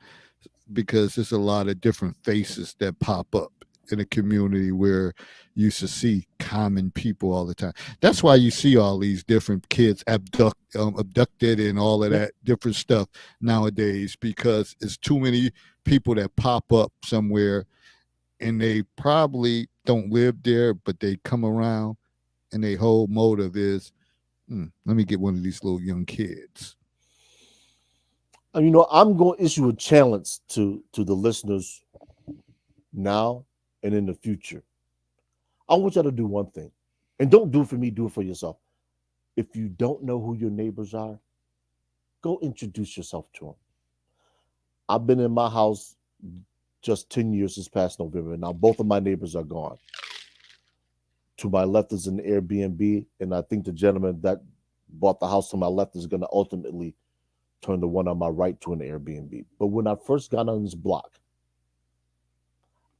Because there's a lot of different faces that pop up in a community where you used to see common people all the time. That's why you see all these different kids abducted and all of that different stuff nowadays, because it's too many people that pop up somewhere and they probably don't live there, but they come around and their whole motive is, let me get one of these little young kids. And I'm going to issue a challenge to the listeners now and in the future. I want y'all to do one thing, and don't do it for me, do it for yourself. If you don't know who your neighbors are, go introduce yourself to them. I've been in my house just 10 years this past November. Now, both of my neighbors are gone. To my left is an Airbnb, and I think the gentleman that bought the house to my left is going to ultimately turn the one on my right to an Airbnb. But when I first got on this block,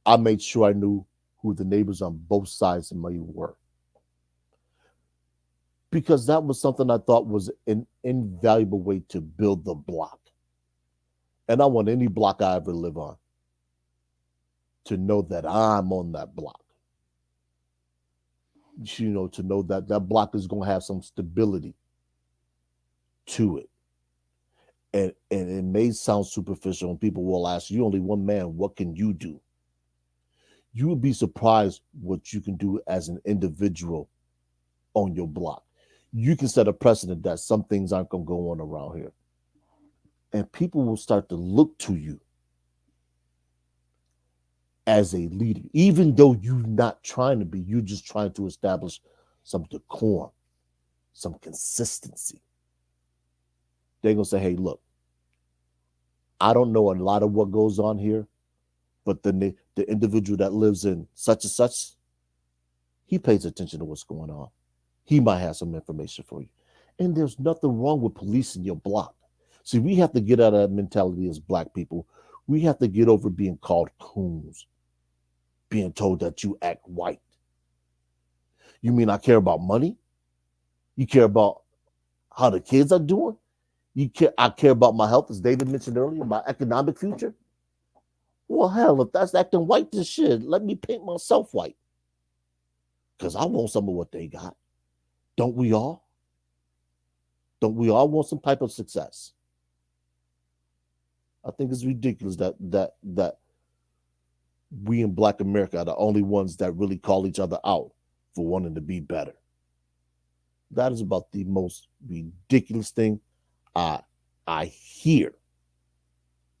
I made sure I knew who the neighbors on both sides of me were. Because that was something I thought was an invaluable way to build the block. And I want any block I ever live on to know that I'm on that block. You know, to know that that block is going to have some stability to it. And it may sound superficial, and people will ask, you only one man, what can you do? You would be surprised what you can do as an individual on your block. You can set a precedent that some things aren't going to go on around here. And people will start to look to you as a leader, even though you're not trying to be, you're just trying to establish some decorum, some consistency. They're going to say, hey, look, I don't know a lot of what goes on here, but the individual that lives in such and such, he pays attention to what's going on. He might have some information for you. And there's nothing wrong with policing your block. See, we have to get out of that mentality as Black people. We have to get over being called coons, being told that you act white. You mean I care about money? You care about how the kids are doing? I care about my health, as David mentioned earlier, my economic future. Well, hell, if that's acting white, this shit, let me paint myself white. Because I want some of what they got. Don't we all? Don't we all want some type of success? I think it's ridiculous that we in Black America are the only ones that really call each other out for wanting to be better. That is about the most ridiculous thing I hear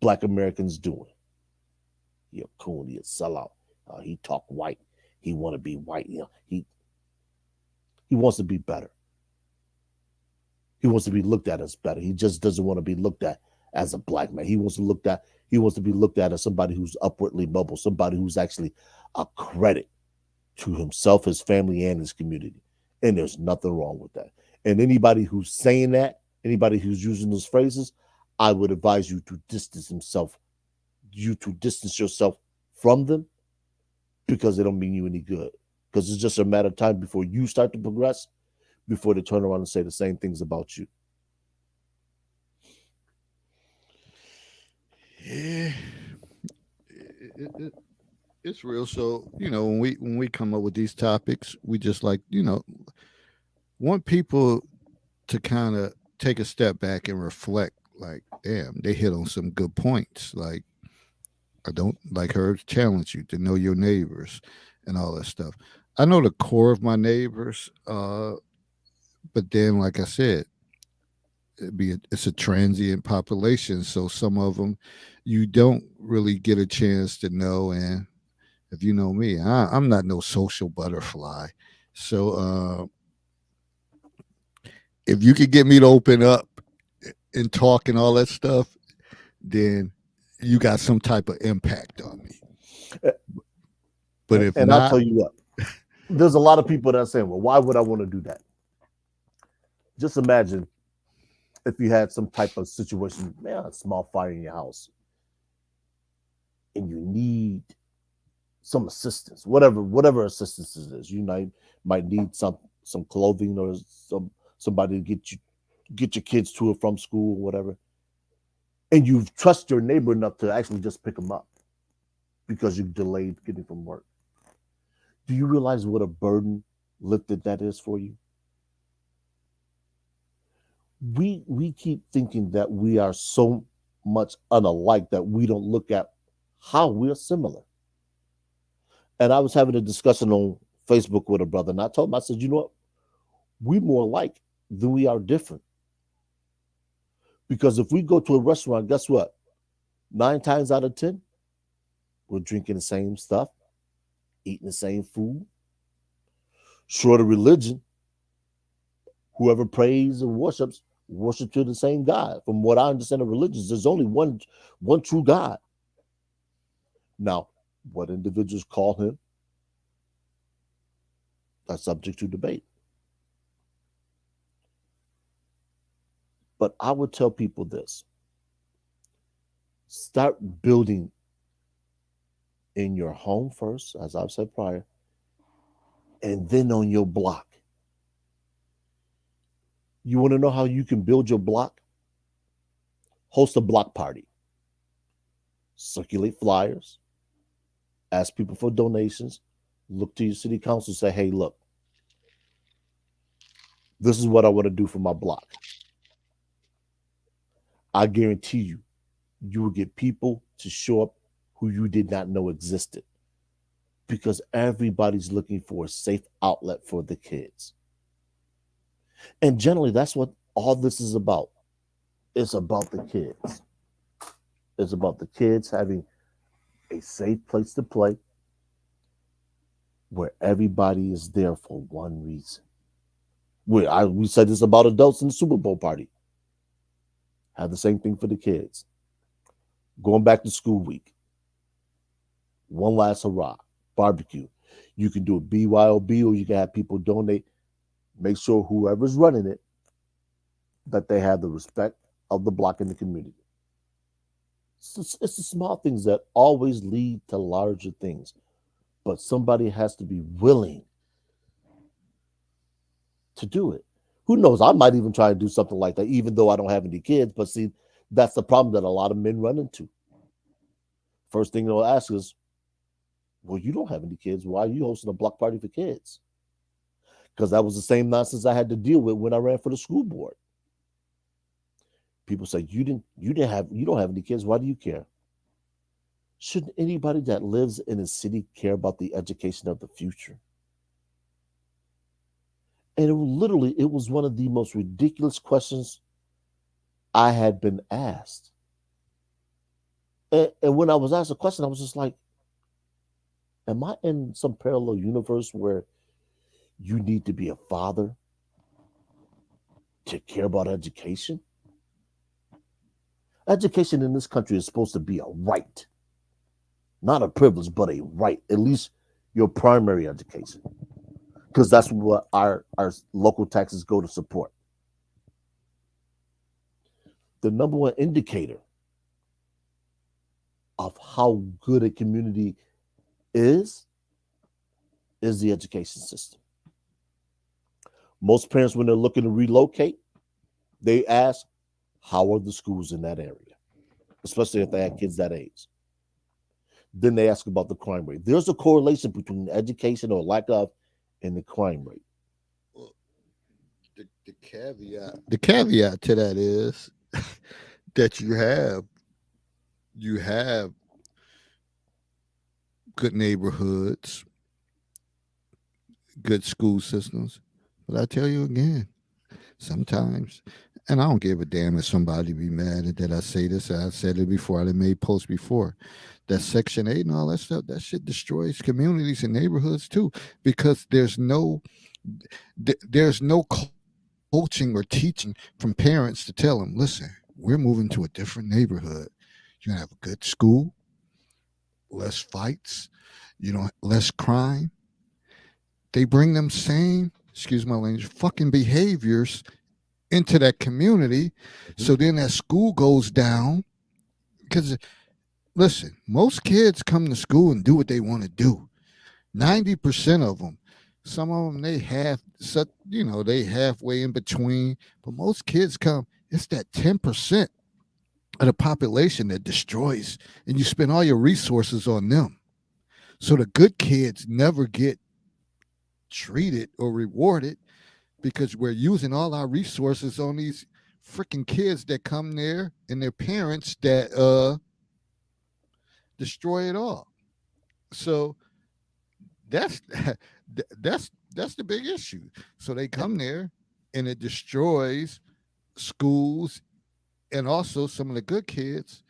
Black Americans doing. He a coon, he a sellout. He talk white. He want to be white. You know, he wants to be better. He wants to be looked at as better. He just doesn't want to be looked at as a Black man. He wants to be looked at as somebody who's upwardly mobile, somebody who's actually a credit to himself, his family, and his community. And there's nothing wrong with that. And anybody who's saying that, anybody who's using those phrases, I would advise you to distance yourself from them, because they don't mean you any good. Because it's just a matter of time before you start to progress, before they turn around and say the same things about you. Yeah, it's real. So, you know, when we come up with these topics, we just like, you know, want people to kind of take a step back and reflect. Like, damn, they hit on some good points. Like, I don't like her to challenge you to know your neighbors and all that stuff. I know the core of my neighbors, but then, like I said, it's a transient population, so some of them you don't really get a chance to know. And if you know me, I'm not no social butterfly. So if you could get me to open up and talk and all that stuff, then you got some type of impact on me. But if and not, I'll tell you what, there's a lot of people that are saying, well, why would I want to do that? Just imagine if you had some type of situation, man, a small fire in your house, and you need some assistance, whatever assistance it is. You might need some clothing or somebody to get your kids to or from school or whatever. And you trust your neighbor enough to actually just pick them up because you delayed getting from work. Do you realize what a burden lifted that is for you? We keep thinking that we are so much unalike that we don't look at how we're similar. And I was having a discussion on Facebook with a brother, and I told him, I said, you know what? We're more alike than we are different. Because if we go to a restaurant, guess what? 9 times out of 10, we're drinking the same stuff, eating the same food. Short of religion, whoever prays and worships to the same God. From what I understand of religions, there's only one true God. Now, what individuals call him, that's subject to debate. But I would tell people this: start building in your home first, as I've said prior, and then on your block. You want to know how you can build your block? Host a block party, circulate flyers, ask people for donations, look to your city council, say, hey, look, this is what I want to do for my block. I guarantee you, you will get people to show up who you did not know existed, because everybody's looking for a safe outlet for the kids. And generally, that's what all this is about. It's about the kids. It's about the kids having a safe place to play where everybody is there for one reason. We said this about adults in the Super Bowl party. Have the same thing for the kids. Going back to school week. One last hurrah. Barbecue. You can do a BYOB, or you can have people donate. Make sure whoever's running it, that they have the respect of the block in the community. It's the small things that always lead to larger things. But somebody has to be willing to do it. Who knows? I might even try to do something like that, even though I don't have any kids. But see, that's the problem that a lot of men run into. First thing they'll ask is, well, you don't have any kids. Why are you hosting a block party for kids? Because that was the same nonsense I had to deal with when I ran for the school board. People say, you don't have any kids. Why do you care? Shouldn't anybody that lives in a city care about the education of the future? And it was one of the most ridiculous questions I had been asked. And when I was asked a question, I was just like, am I in some parallel universe where you need to be a father to care about education? Education in this country is supposed to be a right, not a privilege, but a right, at least your primary education, because that's what our local taxes go to support. The number one indicator of how good a community is the education system. Most parents, when they're looking to relocate, they ask, how are the schools in that area? Especially if they have kids that age. Then they ask about the crime rate. There's a correlation between education or lack of and the crime rate. Well, the caveat to that is that you have good neighborhoods, good school systems. But I tell you again, sometimes, and I don't give a damn if somebody be mad that I say this. I said it before. I done made posts before. That Section 8 and all that stuff, that shit destroys communities and neighborhoods too, because there's no coaching or teaching from parents to tell them, listen, we're moving to a different neighborhood. You're gonna have a good school, less fights, less crime. They bring them same, excuse my language, fucking behaviors into that community. Mm-hmm. So then that school goes down. Because listen, most kids come to school and do what they want to do. 90% of them, some of them they halfway in between. But most kids come, it's that 10% of the population that destroys, and you spend all your resources on them. So the good kids never get treated or rewarded, because we're using all our resources on these freaking kids that come there and their parents that destroy it all. So that's the big issue. So they come there and it destroys schools, and also some of the good kids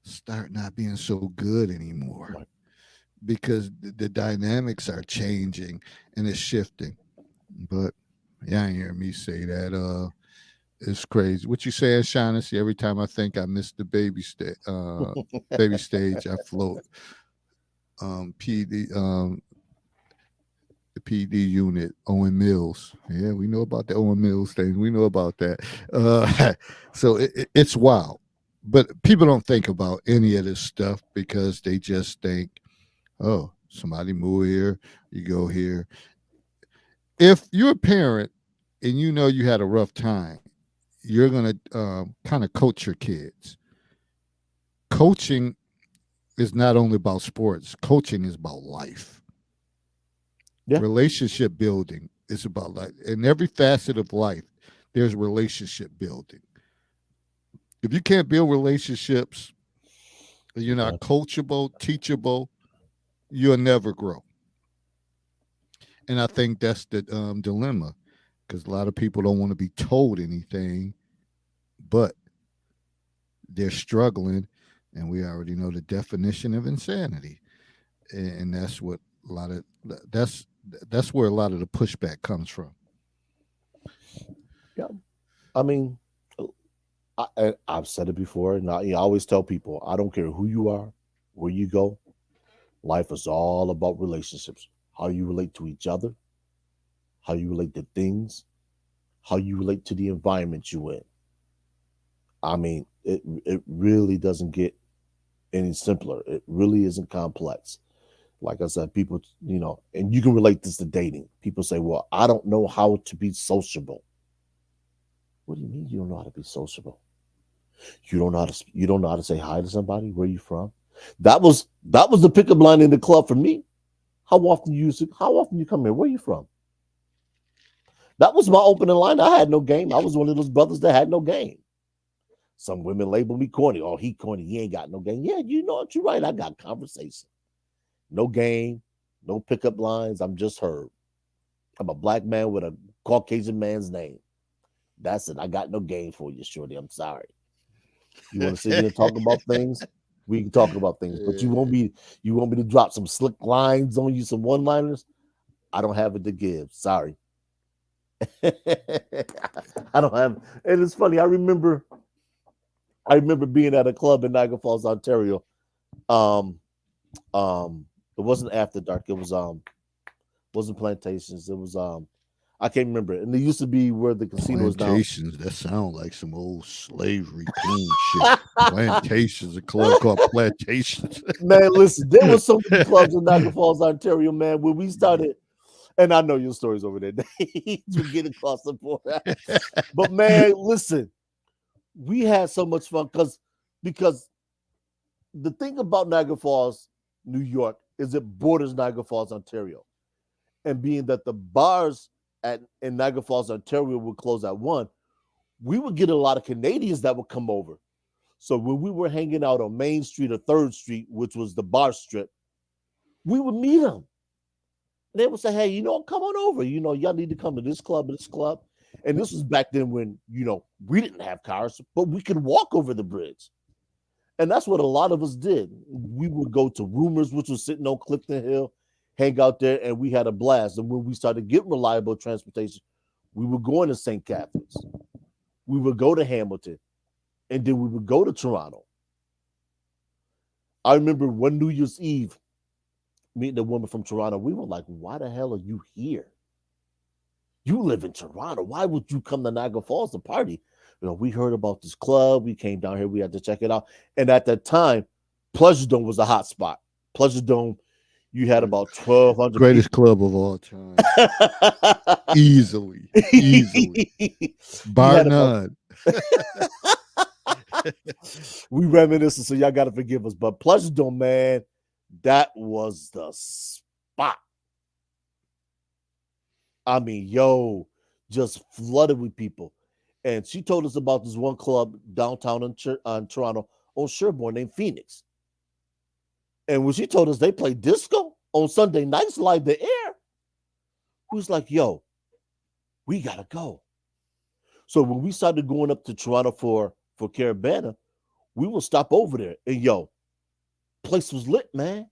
start not being so good anymore. Right. Because the dynamics are changing and it's shifting. But yeah, I hear me say that It's crazy. What you saying, Shaughnessy? Every time I think I missed the baby stage, I float. PD the PD unit, Owen Mills. Yeah, we know about the Owen Mills thing. We know about that. So it's wild. But people don't think about any of this stuff because they just think, oh, somebody move here, you go here. If you're a parent and you know you had a rough time, you're going to kind of coach your kids. Coaching is not only about sports, coaching is about life. Yeah. Relationship building is about life. In every facet of life, there's relationship building. If you can't build relationships, you're not coachable, teachable, you'll never grow. And I think that's the dilemma because a lot of people don't want to be told anything, but they're struggling. And we already know the definition of insanity. And that's what a lot of that's where a lot of the pushback comes from. Yeah. I mean, I've said it before, and I always tell people, I don't care who you are, where you go. Life is all about relationships. How you relate to each other, how you relate to things, how you relate to the environment you in. I mean, it really doesn't get any simpler. It really isn't complex. Like I said, people, and you can relate this to dating. People say, "Well, I don't know how to be sociable." What do you mean you don't know how to be sociable? You don't know how to say hi to somebody. Where you from? That was the pickup line in the club for me. How often you come here? Where you from? That was my opening line. I had no game. I was one of those brothers that had no game. Some women label me corny. Oh, he corny. He ain't got no game. Yeah, you know what? You're right. I got conversation. No game, no pickup lines. I'm just heard. I'm a black man with a Caucasian man's name. That's it. I got no game for you, Shorty. I'm sorry. You want to sit here and talk about things? We can talk about things, but you want me to drop some slick lines on you, some one-liners? I don't have it to give. Sorry. I don't have, and it's funny. I remember being at a club in Niagara Falls, Ontario. Um, it wasn't After Dark. It wasn't Plantations. It was I can't remember. And it used to be where the casino is now. Plantations, that sound like some old slavery coon shit. Plantations, a club called Plantations. Man, listen, there was so many clubs in Niagara Falls, Ontario, man, when we started. And I know your stories over there. You get across the border. But man, listen, we had so much fun because the thing about Niagara Falls, New York, is it borders Niagara Falls, Ontario. And being that the bars in Niagara Falls, Ontario would close at 1, we would get a lot of Canadians that would come over. So when we were hanging out on Main Street or 3rd Street, which was the bar strip, we would meet them. They would say, hey, come on over. Y'all need to come to this club and this club. And this was back then when, we didn't have cars, but we could walk over the bridge. And that's what a lot of us did. We would go to Rumors, which was sitting on Clifton Hill, hang out there, and we had a blast. And when we started getting reliable transportation, we would go into St. Catharines. We would go to Hamilton. And then we would go to Toronto. I remember one New Year's Eve, meeting a woman from Toronto. We were like, why the hell are you here? You live in Toronto. Why would you come to Niagara Falls to party? We heard about this club. We came down here. We had to check it out. And at that time, Pleasure Dome was a hot spot. Pleasure Dome, you had about 1,200 greatest club of all time. Easily. Bar none. We reminiscing, so y'all got to forgive us. But Pleasure Dome, man, that was the spot. I mean, just flooded with people. And she told us about this one club downtown in Toronto on Sherbourne named Phoenix. And when she told us they play disco on Sunday nights live the air, we was like, yo, we got to go. So when we started going up to Toronto for Caribana, we would stop over there. And place was lit, man.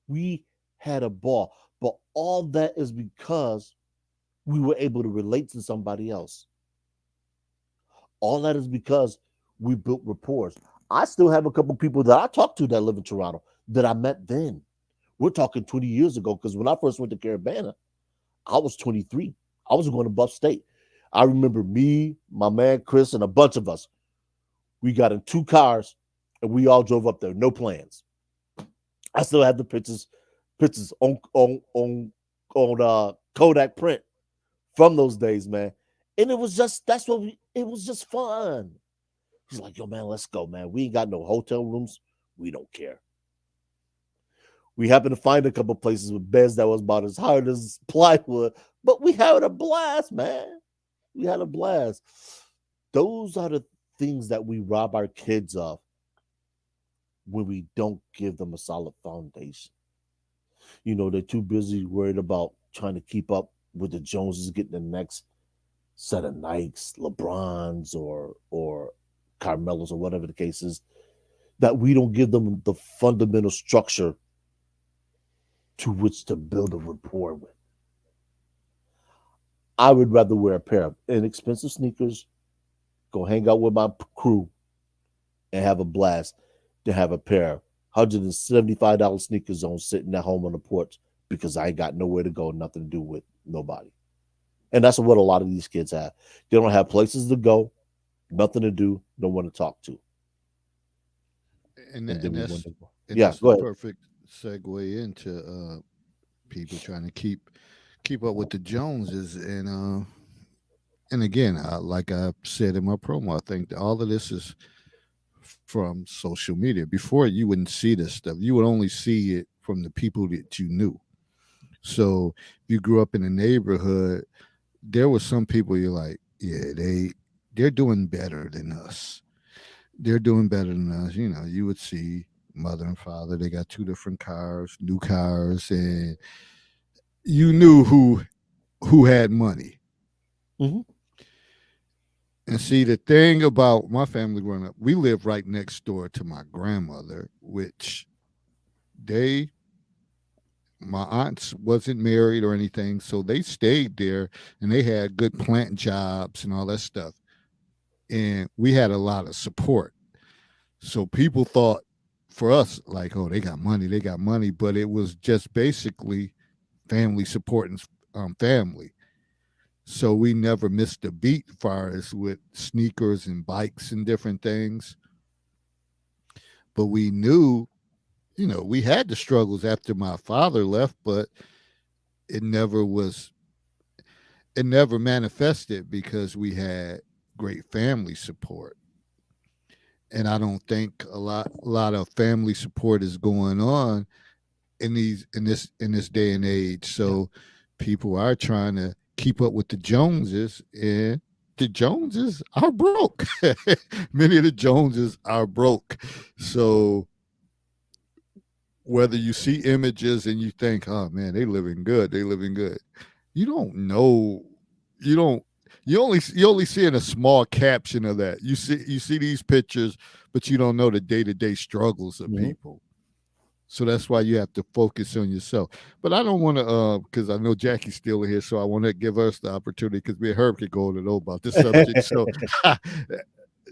We had a ball. But all that is because we were able to relate to somebody else. All that is because we built rapport. I still have a couple people that I talk to that live in Toronto that I met then. We're talking 20 years ago, because when I first went to Carabana, I was 23. I was going to Buff State. I remember me, my man Chris, and a bunch of us. We got in 2 cars and we all drove up there, no plans. I still have the pictures on Kodak print from those days, man. And it was just it was just fun. He's like, yo, man, let's go, man. We ain't got no hotel rooms. We don't care. We happened to find a couple places with beds that was about as hard as plywood, but we had a blast, man. We had a blast. Those are the things that we rob our kids of when we don't give them a solid foundation. You know, they're too busy worried about trying to keep up with the Joneses, getting the next set of Nikes, LeBrons, or Carmelos, or whatever the case is, that we don't give them the fundamental structure to which to build a rapport with. I would rather wear a pair of inexpensive sneakers, go hang out with my crew, and have a blast than have a pair of $175 sneakers on sitting at home on the porch because I ain't got nowhere to go, nothing to do with nobody. And that's what a lot of these kids have. They don't have places to go, nothing to do, no one to talk to. And, And then and we that's wonder, and yeah, that's go the ahead. perfect segue into people trying to keep up with the Joneses. And again, like I said in my promo, I think that all of this is from social media. Before, you wouldn't see this stuff. You would only see it from the people that you knew. So if you grew up in a neighborhood, there were some people you're like, yeah, they're doing better than us. They're doing better than us. You know, you would see mother and father, they got 2 different cars, new cars, and you knew who had money. Mm-hmm. And see, the thing about my family growing up, we lived right next door to my grandmother, which they my aunts wasn't married or anything, so they stayed there and they had good plant jobs and all that stuff. And we had a lot of support. So people thought for us, like, oh, they got money, but it was just basically family supporting family. So we never missed a beat as far as with sneakers and bikes and different things. But we knew, we had the struggles after my father left, but it never was it never manifested because we had great family support. And I don't think a lot of family support is going on in this day and age. So people are trying to keep up with the Joneses, and the Joneses are broke. Many of the Joneses are broke. So whether you see images and you think, oh man, they living good. You don't know. You don't. You only see in a small caption of that. You see these pictures, but you don't know the day-to-day struggles of Mm-hmm. people. So that's why you have to focus on yourself. But I don't want to, because I know Jackie's still here, so I want to give us the opportunity because me and Herb could go on and on about this subject. So,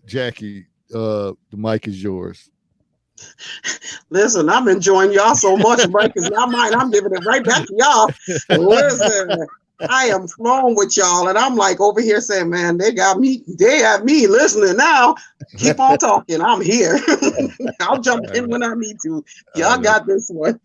Jackie, the mic is yours. Listen, I'm enjoying y'all so much, Mike, because y'all mine, I'm giving it right back to y'all. Listen, I am flowing with y'all, and I'm like over here saying, man, they have me listening now. Keep on talking. I'm here. I'll jump in when I need to. Y'all got this one.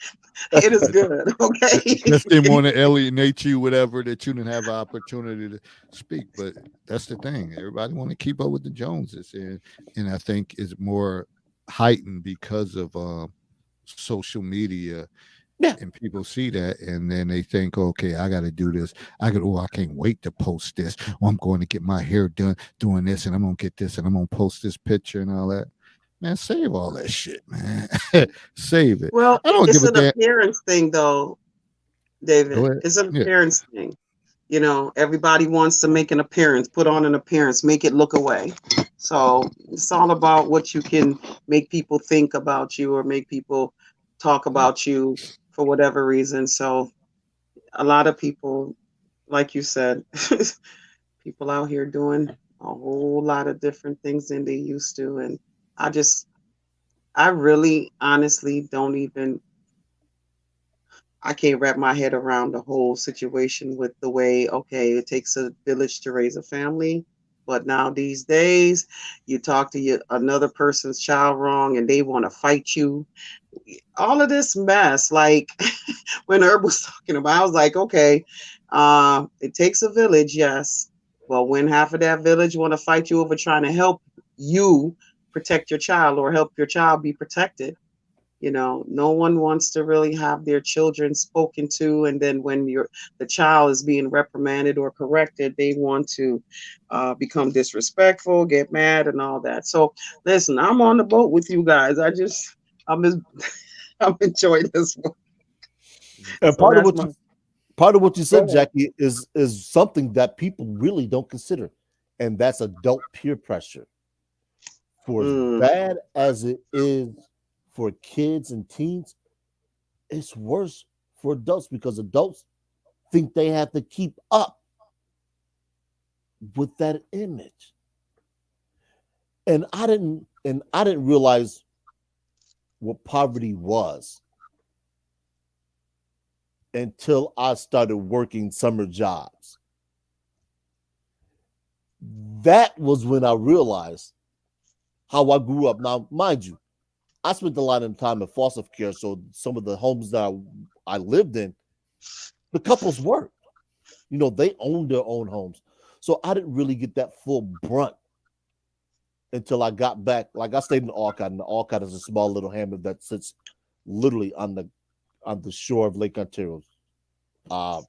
It is good. Okay. Just didn't want to alienate you, whatever, that you didn't have an opportunity to speak. But that's the thing. Everybody want to keep up with the Joneses, and I think it's more heightened because of social media. Yeah. And people see that, and then they think, okay, I got to do this. I can't wait to post this. Oh, I'm going to get my hair done doing this, and I'm going to get this, and I'm going to post this picture and all that. Man, save all that shit, man. Save it. Well, I don't it's give a an damn. appearance thing, though, Go David. ahead. It's an Yeah. appearance thing. Everybody wants to make an appearance, put on an appearance, make it look away. So it's all about what you can make people think about you or make people talk about you for whatever reason. So a lot of people, like you said, people out here doing a whole lot of different things than they used to. And I just, I really honestly don't even, I can't wrap my head around the whole situation with the way, okay, it takes a village to raise a family. But now these days, you talk to another person's child wrong and they want to fight you. All of this mess, like when Herb was talking about, I was like, okay, it takes a village, yes. Well, when half of that village want to fight you over trying to help you protect your child or help your child be protected, no one wants to really have their children spoken to, and then when the child is being reprimanded or corrected, they want to become disrespectful, get mad, and all that. So, listen, I'm on the boat with you guys. I'm just, I'm enjoying this one. And So that's my. part of what you Go said, ahead. Jackie, is something that people really don't consider, and that's adult peer pressure. For as Mm, bad as it is for kids and teens, it's worse for adults because adults think they have to keep up with that image. And I didn't realize what poverty was until I started working summer jobs. That was when I realized how I grew up. Now, mind you, I spent a lot of time in foster care, so some of the homes that I lived in, the couples worked. They owned their own homes. So I didn't really get that full brunt until I got back. Like I stayed in Alcott, and Alcott is a small little hamlet that sits literally on the shore of Lake Ontario. Uh,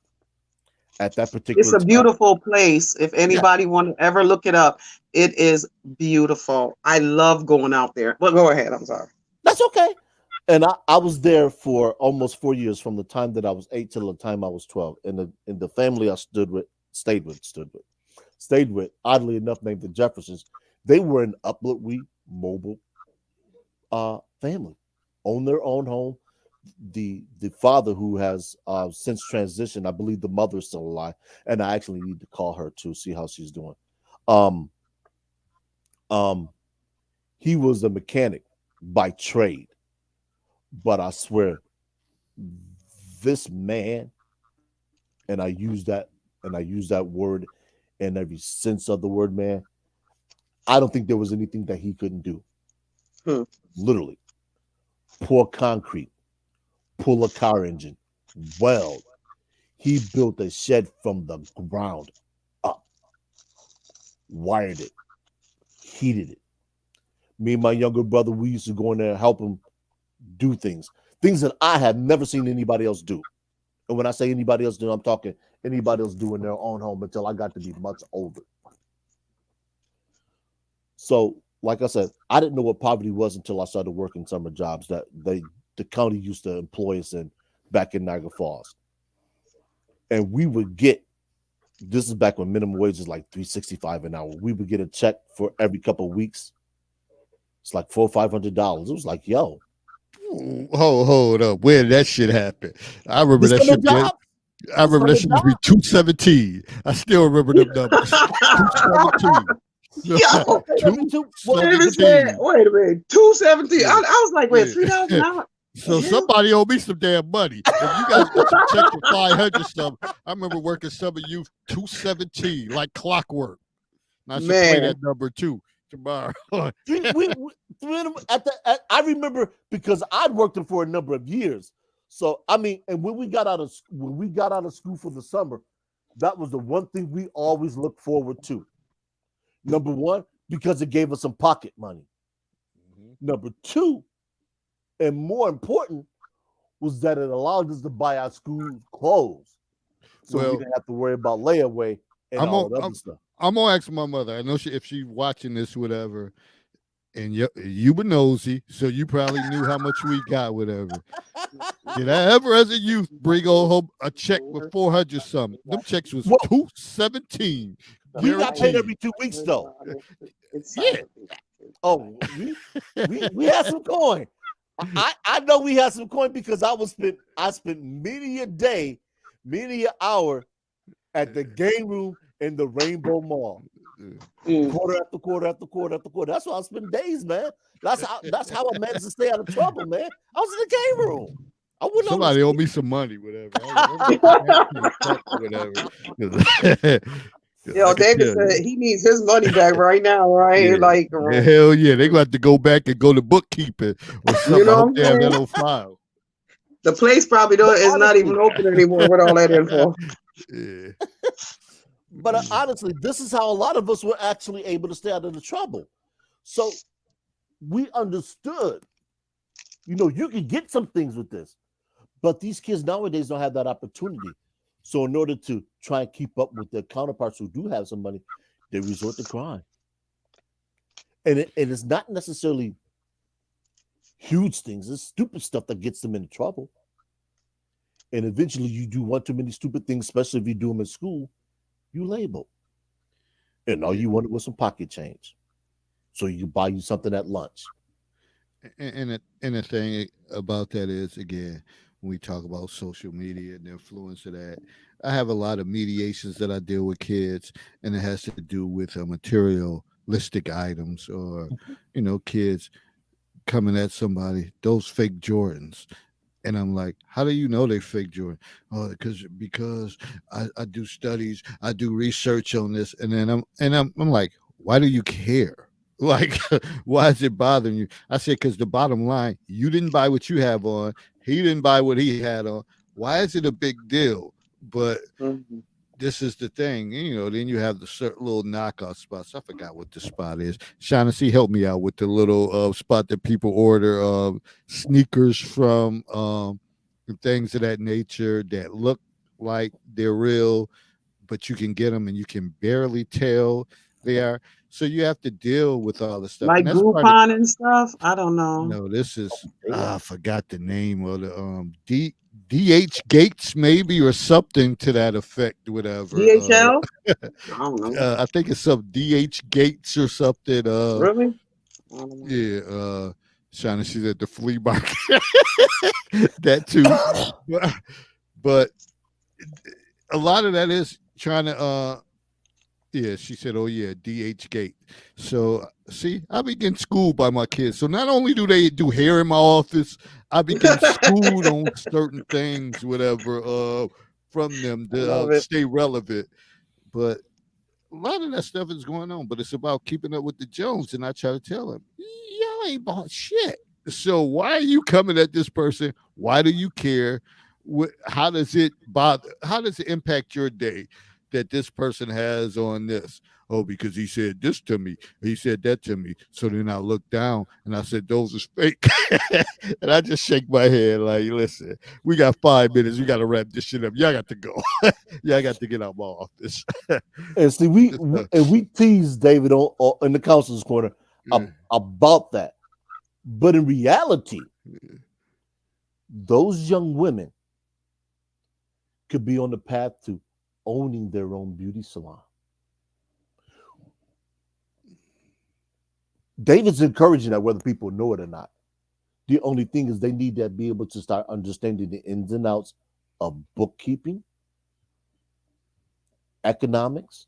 at that it's particular a time, beautiful place. If yeah, anybody want to ever look it up, it is beautiful. I love going out there. But go ahead. I'm sorry. that's okay. And I was there for almost 4 years, from the time that I was 8 till the time I was 12. And the family I stayed with, oddly enough, named the Jeffersons. They were an upwardly mobile family, own their own home. The father, who has since transitioned, I believe the mother is still alive, and I actually need to call her to see how she's doing. Um, um, he was a mechanic by trade, but I swear, this man, and I use that word in every sense of the word, man. I don't think there was anything that he couldn't do. Hmm. Literally, pour concrete, pull a car engine, weld. He built a shed from the ground up, wired it, heated it. Me and my younger brother, we used to go in there and help him do things that I had never seen anybody else do. And when I say anybody else do, I'm talking anybody else do in their own home until I got to be much older. So, like I said, I didn't know what poverty was until I started working summer jobs that the county used to employ us in back in Niagara Falls. And we would get, this is back when minimum wage is like $3.65 an hour. We would get a check for every couple of weeks. It's like $400-$500. It was like, yo, Hold up. Where did that shit happen? I remember the that summer shit. job, I the remember that summer shit used to be job. 217. I still remember them numbers. 217. Yo, Well, wait a minute. 217. Wait a minute. 217. I Yeah. was like, wait, Yeah. $3 an hour. So Yeah. somebody owe me some damn money. If you guys get some check for 500 something, I remember working some of you 217 like clockwork. And I should play Man. that number too tomorrow. I remember because I'd worked it for a number of years. So I mean, and when we got out of school for the summer, that was the one thing we always looked forward to. Number one, because it gave us some pocket money. Number two, and more important, was that it allowed us to buy our school clothes, so we didn't have to worry about layaway and all that other stuff. I'm gonna ask my mother. I know if she's watching this, whatever. And you were nosy, so you probably knew how much we got, whatever. Did I ever, as a youth, bring home a check with 400 something? Them checks was 217. We got paid every 2 weeks though. Yeah. Oh, we had some coin. I know we had some coin because I spent many a day, many an hour at the game room in the Rainbow Mall. Mm. quarter after quarter after quarter after quarter. That's why I spend days, man. That's how I managed to stay out of trouble, man. I was in the game room. I wouldn't Somebody owe me some money, whatever. Whatever. Yo, David said he needs his money back right now, right? Yeah. Like, Yeah, hell yeah, they got to go back and go to bookkeeping or something. You know I what hope I'm they have that saying? on file. The place probably is not even open anymore with all that info. Yeah. But honestly, this is how a lot of us were actually able to stay out of the trouble. So we understood, you can get some things with this, but these kids nowadays don't have that opportunity. So in order to try and keep up with their counterparts who do have some money, they resort to crime. And it's not necessarily huge things. It's stupid stuff that gets them into trouble. And eventually you do one too many stupid things, especially if you do them in school, you label. And all you wanted was some pocket change. So you buy you something at lunch. And the thing about that is, again, when we talk about social media and the influence of that, I have a lot of mediations that I deal with kids, and it has to do with materialistic items or, kids coming at somebody, those fake Jordans. And I'm like, how do you know they fake Jordan? Oh, because I do studies, I do research on this, and then I'm like, why do you care? Like, why is it bothering you? I said, because the bottom line, you didn't buy what you have on. He didn't buy what he had on. Why is it a big deal? But this is the thing, then you have the certain little knockout spots. I forgot what the spot is. Shaughnessy, help me out with the little spot that people order sneakers from, and things of that nature that look like they're real, but you can get them and you can barely tell they are. So you have to deal with all the stuff. Like Groupon and stuff? I don't know. No, this is, I forgot the name of the DH Gates maybe, or something to that effect, whatever. DHL? I don't know. I think it's some DH Gates or something. Really? Yeah. Shaughnessy's at the flea market. That too. But a lot of that is trying to yeah, she said, oh yeah, DH Gate. So see, I be getting schooled by my kids. So not only do they do hair in my office, I be getting schooled on certain things, whatever, from them to stay relevant. But a lot of that stuff is going on, but it's about keeping up with the Jones. And I try to tell them, y'all ain't bought shit. So why are you coming at this person? Why do you care? How does it bother? How does it impact your day that this person has on this? Oh, because he said this to me. He said that to me. So then I looked down and I said, those are fake. And I just shake my head like, listen, we got 5 minutes. We got to wrap this shit up. Y'all got to go. Y'all got to get out my office. And see, we tease David in the counselor's corner about that. But in reality, those young women could be on the path to owning their own beauty salon. David's encouraging that whether people know it or not. The only thing is they need to be able to start understanding the ins and outs of bookkeeping, economics,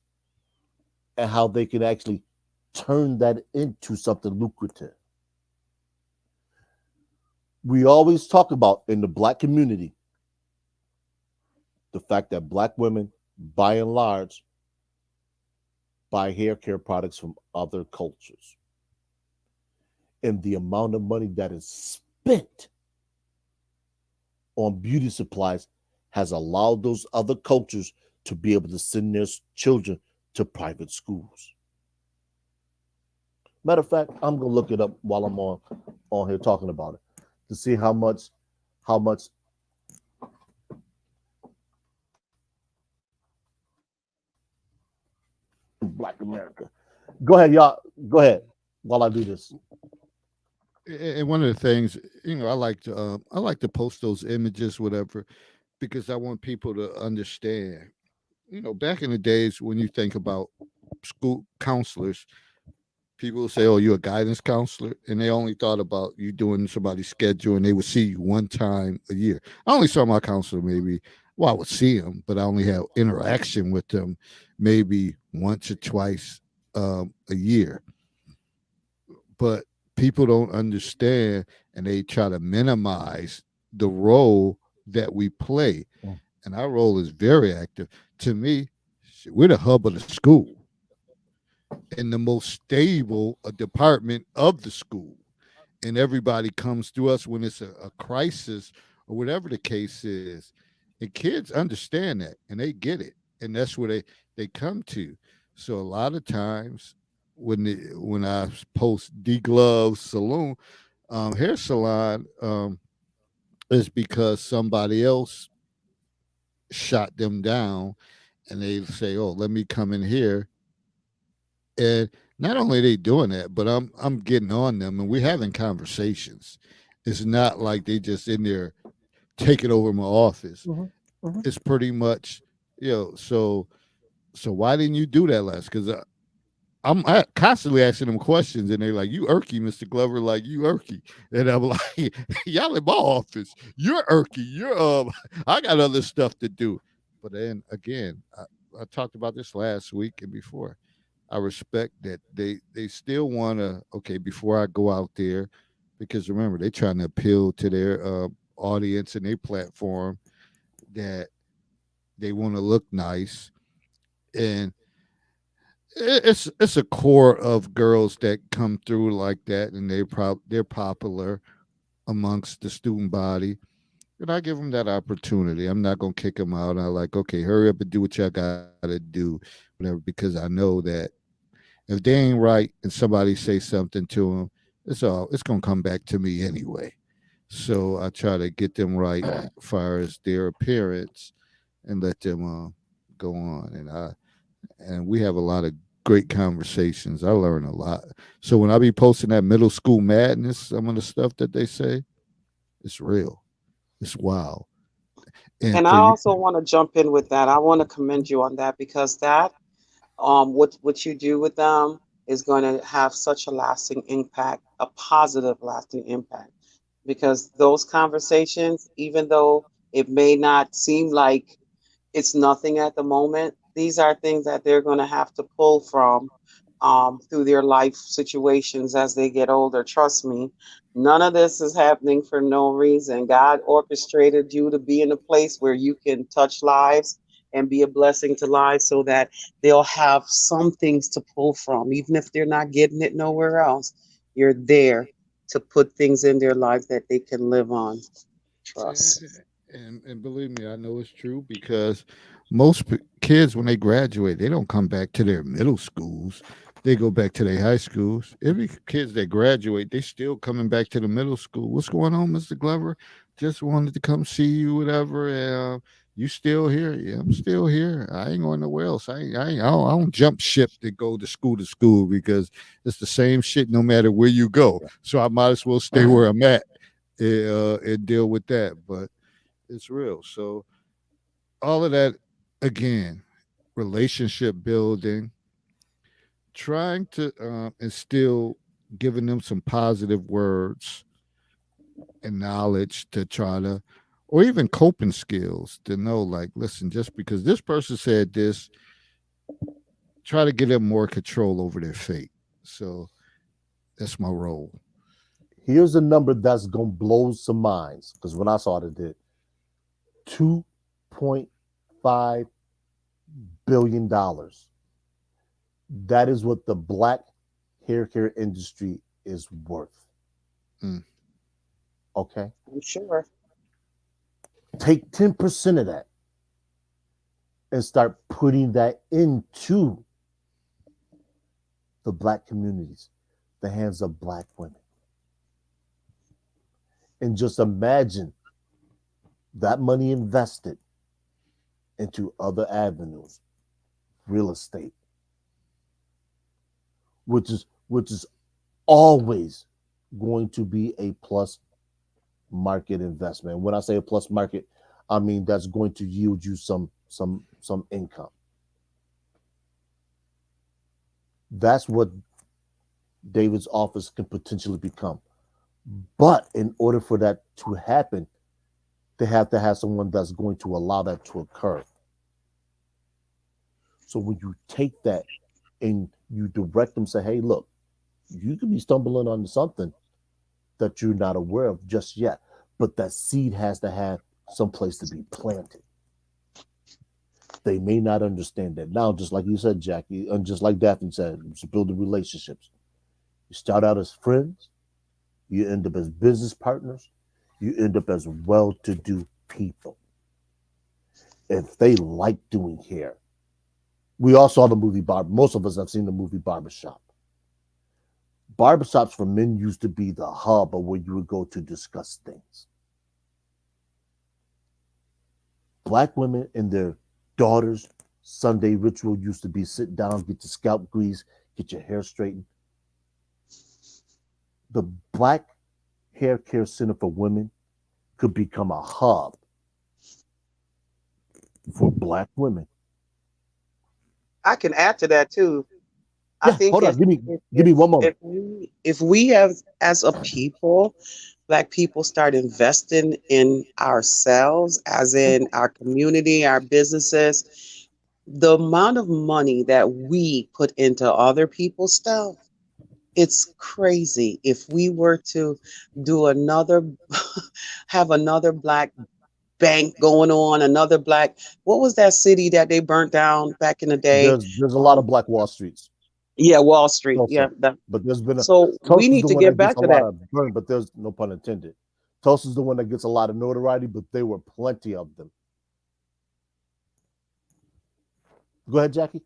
and how they can actually turn that into something lucrative. We always talk about in the Black community the fact that Black women, by and large, buy hair care products from other cultures. And the amount of money that is spent on beauty supplies has allowed those other cultures to be able to send their children to private schools. Matter of fact, I'm gonna look it up while I'm on here talking about it to see how much Black America. Go ahead, y'all. Go ahead while I do this. And one of the things, I like to post those images, whatever, because I want people to understand. Back in the days when you think about school counselors, people would say, "Oh, you're a guidance counselor," and they only thought about you doing somebody's schedule, and they would see you one time a year. I only saw my counselor I would see him, but I only have interaction with them maybe once or twice a year. But people don't understand, and they try to minimize the role that we play. Mm. And our role is very active. To me, we're the hub of the school and the most stable department of the school. And everybody comes to us when it's a crisis or whatever the case is. And kids understand that and they get it. And that's where they come to. So a lot of times when I post D Glove Saloon, hair salon, is because somebody else shot them down and they say, "Oh, let me come in here." And not only are they doing that, but I'm getting on them and we're having conversations. It's not like they just in there taking over my office. Mhm, mhm. It's pretty much, so why didn't you do that last? Because I'm constantly asking them questions, and they're like, "You irky, Mister Glover, like you irky," and I'm like, "Y'all in my office, you're irky. You're I got other stuff to do." But then again, I talked about this last week and before. I respect that they still want to, okay, before I go out there, because remember they're trying to appeal to their audience and their platform, that they want to look nice. And it's a core of girls that come through like that, and they're popular amongst the student body. And I give them that opportunity. I'm not gonna kick them out. I like, okay, hurry up and do what y'all gotta do, whatever, because I know that if they ain't right and somebody say something to them, it's gonna come back to me anyway. So I try to get them right as far as their appearance and let them go on. And we have a lot of great conversations. I learn a lot. So when I be posting that middle school madness, some of the stuff that they say, it's real. It's wild. And And I for you, also want to jump in with that. I want to commend you on that because that what you do with them is going to have such a lasting impact, a positive lasting impact. Because those conversations, even though it may not seem like it's nothing at the moment, these are things that they're going to have to pull from through their life situations as they get older. Trust me, none of this is happening for no reason. God orchestrated you to be in a place where you can touch lives and be a blessing to lives so that they'll have some things to pull from, even if they're not getting it nowhere else. You're there to put things in their life that they can live on. Trust. and believe me, I know it's true because most kids when they graduate, they don't come back to their middle schools. They go back to their high schools. Every kids that graduate, they still coming back to the middle school. What's going on, Mister Glover? Just wanted to come see you, whatever. You still here? Yeah, I'm still here. I ain't going nowhere else. I don't jump ship to school because it's the same shit no matter where you go. Yeah. So I might as well stay where I'm at and deal with that. But it's real. So all of that again, relationship building, trying to instill, giving them some positive words and knowledge to try to, or even coping skills to know, like, listen, just because this person said this, try to give them more control over their fate. So that's my role. Here's a number that's gonna blow some minds because when I saw it, it did $2.5 billion. That is what the black hair care industry is worth. Mm. Okay, I'm sure. take 10% of that and start putting that into the black communities, the hands of black women, and just imagine that money invested into other avenues, real estate, which is always going to be a plus market investment. When I say a plus market, I mean that's going to yield you some income. That's what David's office can potentially become. But in order for that to happen, they have to have someone that's going to allow that to occur. So when you take that and You direct them, say, hey, look, you could be stumbling on something that you're not aware of just yet, but that seed has to have some place to be planted. They may not understand that now, just like you said, Jackie, and just like Daphne said, it's building relationships. You start out as friends, you end up as business partners, you end up as well-to-do people. If they like doing hair, we all saw the movie most of us have seen the movie Barbershop. Barbershops for men used to be the hub of where you would go to discuss things. Black women and their daughters' Sunday ritual used to be sit down, get your scalp grease, get your hair straightened. The Black Hair Care Center for Women could become a hub for Black women. I can add to that too. I Yeah, think hold on. Give me one moment. if we have, as a people, Black people, start investing in ourselves, as in our community, our businesses, the amount of money that we put into other people's stuff, it's crazy. If we were to do another, have another Black bank going on, another Black, what was that city that they burnt down back in the day? There's a lot of Black Wall Streets. Yeah, Wall Street. Yeah, Tulsa. But there's been so we Tulsa's need the to one get that gets back a to lot that. of burn, but there's no pun intended. Tulsa's the one that gets a lot of notoriety, but there were plenty of them. Go ahead, Jackie.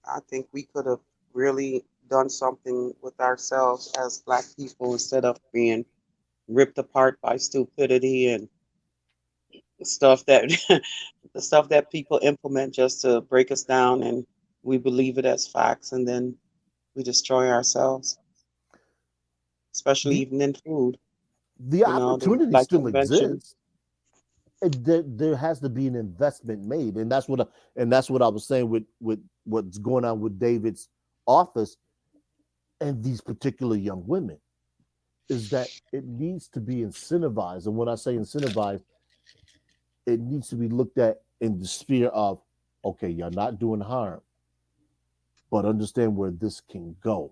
I think we could have really done something with ourselves as Black people instead of being ripped apart by stupidity and stuff that the stuff that people implement just to break us down, and we believe it as facts, and then we destroy ourselves, especially The, even in food. the The opportunity like still convention. exists. There has to be an investment made, and that's what I was saying with what's going on with David's office and these particular young women is that it needs to be incentivized. And when I say incentivized, it needs to be looked at in the sphere of, okay, you're not doing harm, but understand where this can go.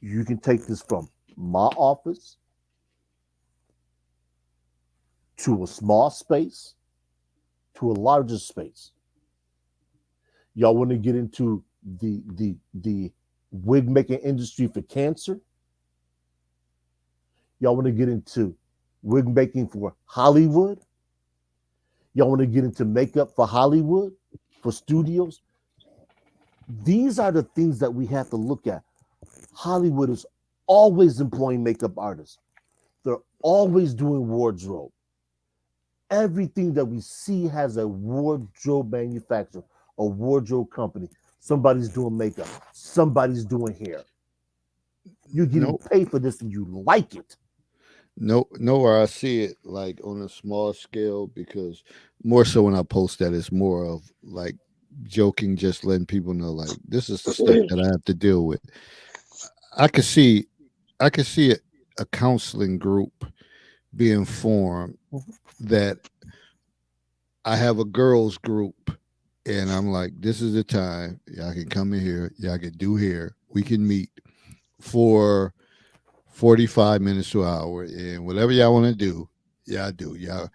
You can take this from my office to a small space to a larger space. Y'all want to get into the wig making industry for cancer? Y'all want to get into wig making for Hollywood? Y'all want to get into makeup for Hollywood, for studios? These are the things that we have to look at. Hollywood is always employing makeup artists. They're always doing wardrobe. Everything that we see has a wardrobe manufacturer, a wardrobe company. Somebody's doing makeup. Somebody's doing hair. You're getting paid for this and you like it. Nowhere I see it like on a small scale, because more so when I post that, it's more of like joking, just letting people know like this is the stuff that I have to deal with. I could see a counseling group being formed that I have a girls group, and I'm like, this is the time y'all can come in here, y'all can do here, we can meet for 45 minutes to an hour, and whatever y'all want to do, y'all do. Y'all,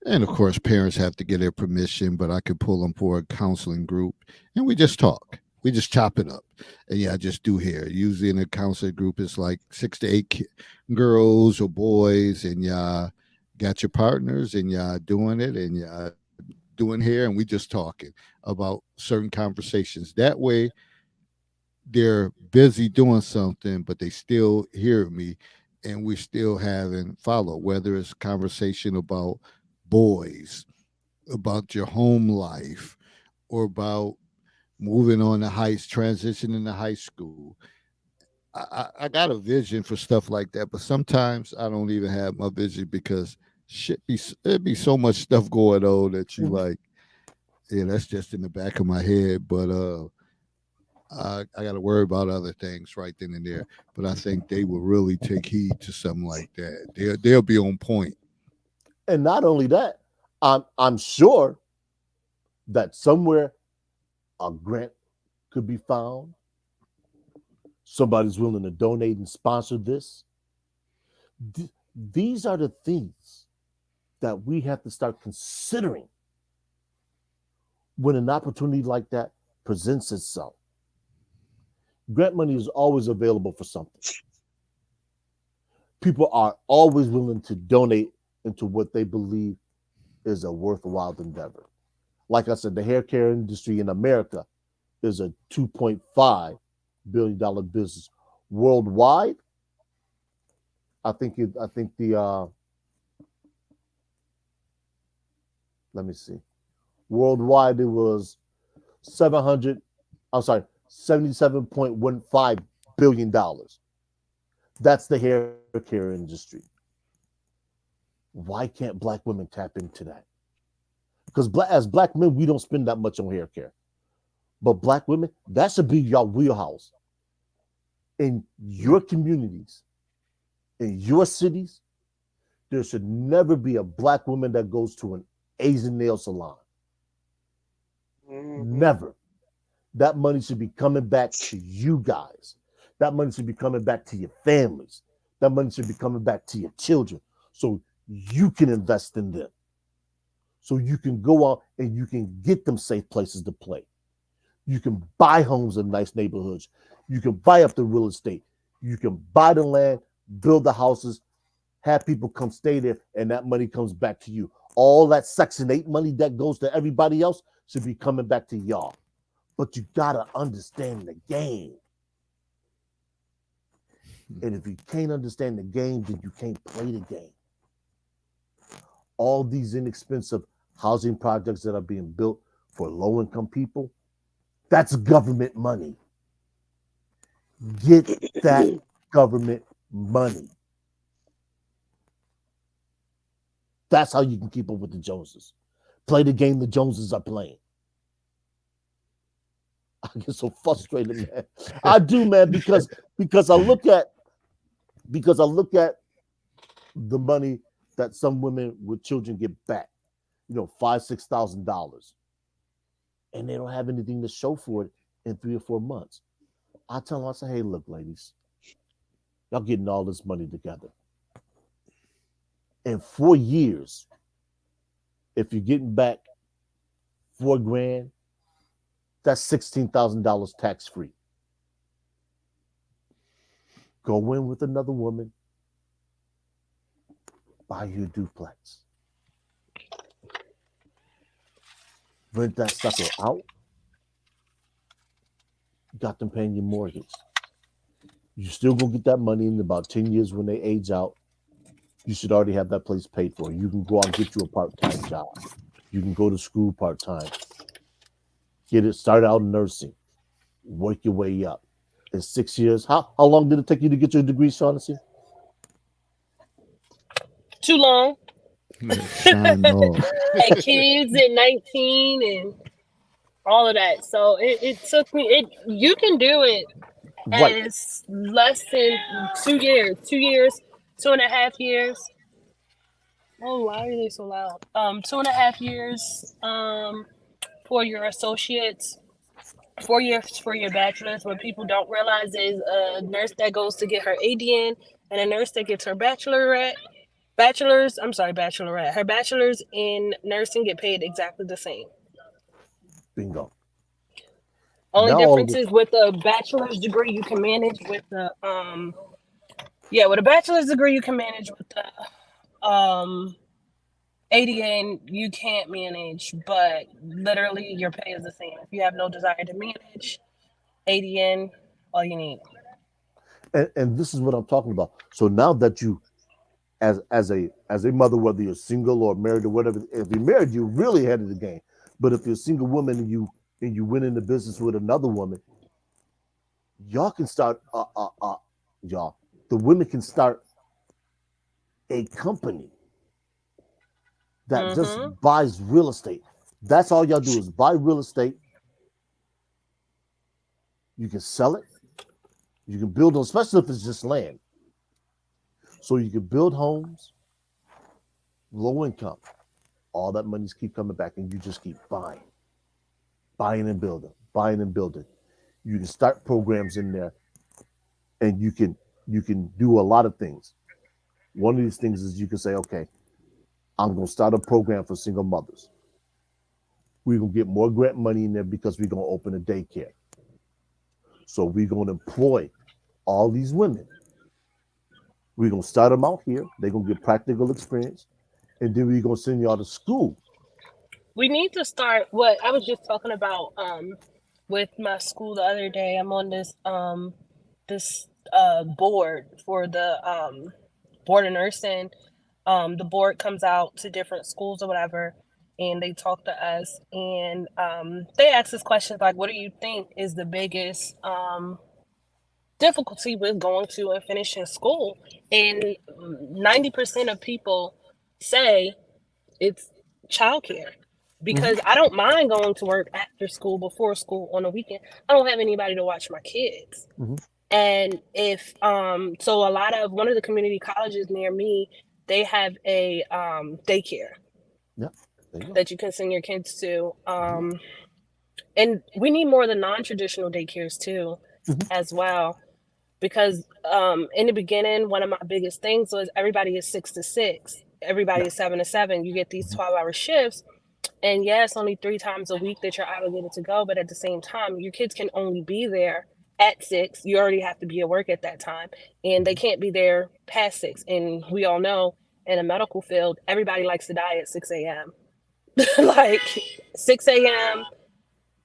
and of course, parents have to get their permission, but I could pull them for a counseling group, and we just talk. We just chop it up, and yeah, I just do hair. Usually in a counseling group, it's like 6 to 8 girls or boys, and y'all got your partners, and y'all doing it, and y'all doing hair, and we just talking about certain conversations. That way, they're busy doing something, but they still hear me, and we're still having follow, whether it's conversation about boys, about your home life, or about moving on to transitioning to high school. I got a vision for stuff like that, but sometimes I don't even have my vision because it'd be so much stuff going on that you like, yeah, that's just in the back of my head. But I got to worry about other things right then and there. But I think they will really take heed to something like that. They'll be on point. And not only that, I'm sure that somewhere a grant could be found. Somebody's willing to donate and sponsor this. These are the things that we have to start considering when an opportunity like that presents itself. Grant money is always available for something. People are always willing to donate into what they believe is a worthwhile endeavor. Like I said, the hair care industry in America is a $2.5 billion business. Worldwide, I think the let me see. Worldwide it was 700, I'm sorry, $77.15 billion. That's the hair care industry. Why can't black women tap into that? Because as black men, we don't spend that much on hair care. But black women, that should be your wheelhouse. In your communities, in your cities, there should never be a black woman that goes to an Asian nail salon. Mhm. Never. That money should be coming back to you guys. That money should be coming back to your families. That money should be coming back to your children so you can invest in them. So you can go out and you can get them safe places to play. You can buy homes in nice neighborhoods. You can buy up the real estate. You can buy the land, build the houses, have people come stay there, and that money comes back to you. All that Section 8 money that goes to everybody else should be coming back to y'all. But you gotta understand the game. And if you can't understand the game, then you can't play the game. All these inexpensive housing projects that are being built for low-income people, that's government money. Get that government money. That's how you can keep up with the Joneses. Play the game the Joneses are playing. I get so frustrated, man. I do, man, because I look at the money that some women with children get back, $5,000-6,000, and they don't have anything to show for it in 3 or 4 months. I tell them, I say, hey, look, ladies, y'all getting all this money together. In 4 years, if you're getting back $4,000, that's $16,000 tax free. Go in with another woman, buy you a duplex, rent that sucker out, got them paying your mortgage. You still gonna get that money in about 10 years when they age out. You should already have that place paid for. You can go out and get you a part-time job. You can go to school part-time. Start out in nursing. Work your way up. In 6 years, how long did it take you to get your degree, Shaughnessy? Too long. Shine on. Had kids at 19 and all of that. So it took me. You can do it Right. as less than 2 years, 2 years, 2.5 years. Oh, why are they so loud? 2.5 years for your associates, 4 years for your bachelor's. What people don't realize is a nurse that goes to get her ADN and a nurse that gets her bachelorette. Her bachelor's in nursing get paid exactly the same. Bingo. Only Now all of difference this, is with a bachelor's degree you can manage with the with a bachelor's degree you can manage with the ADN you can't manage, but literally your pay is the same. If you have no desire to manage ADN, all you need. and this is what I'm talking about. So now that you, as a mother, whether you're single or married or whatever, if you're married, you're really ahead of the game. But if you're a single woman and you went into business with another woman, y'all can start y'all. The women can start a company that just Mm-hmm. buys real estate. That's all y'all do is buy real estate. You can sell it. You can build on, especially if it's just land. So you can build homes, low income. All that money's keep coming back, and you just keep buying and building, buying and building. You can start programs in there, and you can do a lot of things. One of these things is you can say, okay, I'm going to start a program for single mothers. We're going to get more grant money in there because we're going to open a daycare. So we're going to employ all these women. We're going to start them out here. They're going to get practical experience. And then we're going to send y'all to school. We need to start what I was just talking about with my school the other day. I'm on this board for the board of nursing. The board comes out to different schools or whatever, and they talk to us, and they ask us questions like, what do you think is the biggest difficulty with going to and finishing school? And 90% of people say it's childcare. Because I don't mind going to work after school, before school, on the weekend. I don't have anybody to watch my kids. And if so one of the community colleges near me, they have a daycare that you can send your kids to. And we need more of the non-traditional daycares too, as well. Because in the beginning, one of my biggest things was everybody is 6 to 6. Everybody is 7 to 7. You get these 12-hour shifts. And yeah, it's only 3 times a week that you're obligated to go. But at the same time, your kids can only be there at 6. You already have to be at work at that time. And they can't be there past 6. And we all know in the medical field, everybody likes to die at 6 a.m. Like 6 a.m.,